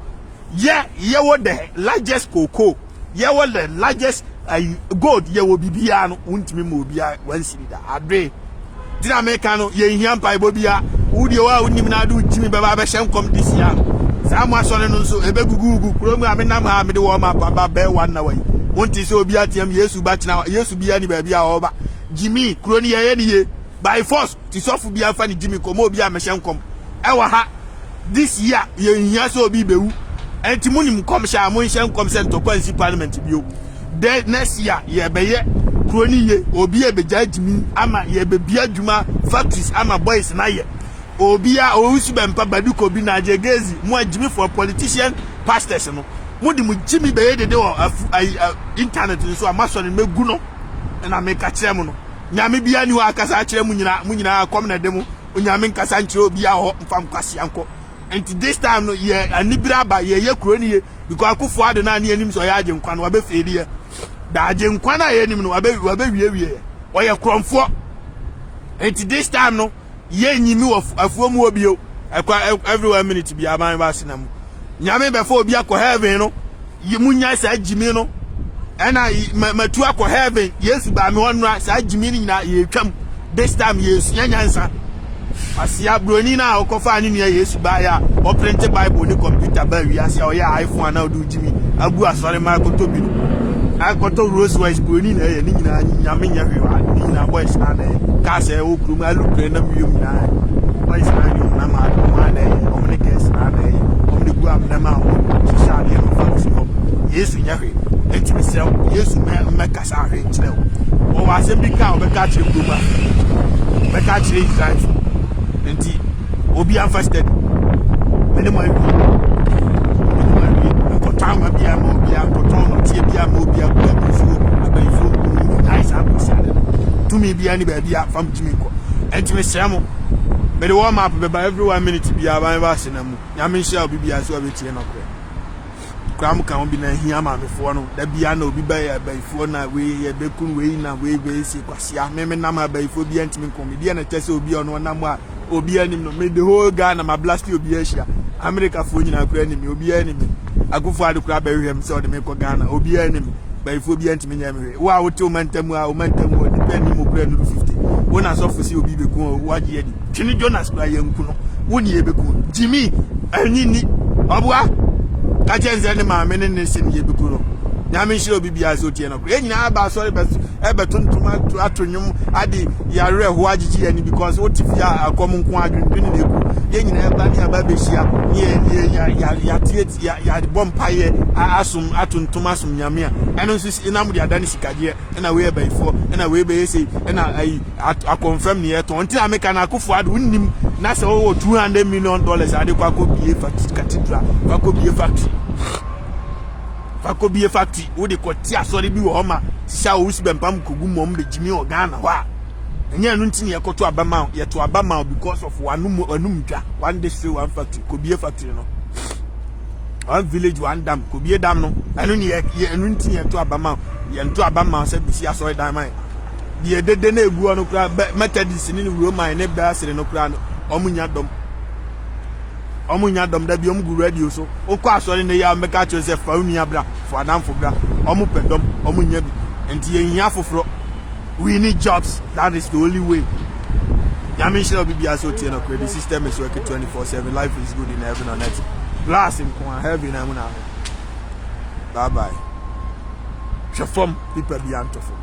ye wo the largest cocoa ye wo the largest gold ye wo bibia no untimi mo bia wansiri da adre dina America no ye hia mpa ibobia wudi wa unim na adu timi baba be hyen kom this year samu asore no so ebe gugugu krom amenam ha me de wo ma baba be wan na wai wonti so obi atiam Yesu ba kina Yesu bia ni ba bia oba Jimmy kroni ye ni ye by force ti sofu bia fa ni Jimmy komo obi a me hyen kom ewa ha this year ye hia so obi bewu enti munim kom sha mo hyen kom se to kwansi parliament bio the next year ye beye kroni ye obi e beja Jimmy ama ye be bia djuma factories ama boys na ye obi a owusu bempa baduko bi na jegezi mo Jimmy for politician pastors no mudi mu Jimmy be ye de internet so amaso ne megu no na me ka kire mu no nyame bia ni wa akasa kire mu nyina kom na de mu onyame nkasa nkire obi a ho mfam kwase anko and this time no ye anibira ba ye kroni ye because akufo ade na ne anim so ya age nkwa no abe feri ye da age nkwa na ye anim no abe wie oye kromfo and this time no ye nyimi afuo mu obio every minute bi aban ba sinam nyame be fo obi akọ heaven no ye munya sa Jimmy no ena matu akọ heaven Yesu ba me wonra sa Jimmy ni na ye twam this time Yesu nyansa asia broni na okofa ani ne Yesu ba ya o print Bible ni computer ba wi asia o ya iPhone na do Jimmy agu asore ma akoto bi akoto Rolls Royce broni na ye ni nyina nyame nya hwewa ni nyina boys na na ka se o krum alu pre na mium na boys na ni na ma do ma na o mne kes na na o mne gu am na ma o sha ni no fa so Yesu nya hwe enti me se Yesu me kasa hwe kire o wa se bi ka o be ka kire broma be ka kire Israel enti obi fasted minimum ko tama bia mo bia ko tono tie bia mo bia ko abaifo nice abusade to me bia ni ba bia fam Jimmy ko enti me semo me de warm up be by every 1 minute bia ban ba senamu nyame hia obi bia so abetie no ko kram kan obi na hia ma mefo no da bia na obi ba ya abaifo na we ye bekun we na we si kwasia me na ma abaifo bia ntimi ko me bia na tese obi ono na mo a obi anim no me the whole Ghana ma blast obi asia America fo nyina kura ni me obi anim Akufo adu kura be hwem se o de me ko Ghana obi anim ba ifo bi antimi nya me wo a wote o mantamu o depend mo kura no 50 wona so fusi obi be ku waje adi twini Jonas kura yanku no woni ye be ku Jimmy anini obua ka chenze ne ma me ne se ne ye be ku no nyame shiro bibia so tie no kura nyina ba so ebe tontuma atonyum ade yare ho agigi ani because what if ya akom nko adwendwene ne ku ye nyina ba ni aba be hia ya tie ya bompaye asum atontuma asum nyame a eno nso inam de adane sikaje na we eba ifo na we be yesi na ai a confirm ne yeto until ameka na akufo ade unnim na se wo $200 million ade kwa ko bie cathedral kwa ko bie factory Fakobiye factory wo de kwoti asori bi wo ma sha wo si bempam kogu mom be Jimmy Ogana ho a enya no ntini yekoto abama yeto abama because of wanum dwa one district one factory Kobiye factory no one village one dam Kobiye dam no eno ni eno ntini yeto abama yento abama se bisi asori dam man de dede na egu ono kura methodist ni Roman ne ba sere no kura no omunya dom da bi omgu radio so okọ asori ne ya meka chose fa unia bra for adam for bra omu pedom omunya bi enti yehia foforo we need jobs. That is the only way. Yami shall be so tie no credit system is working 24/7. Life is good in heaven and earth. Blast him come heaven and bye bye. Shafom people be antofo.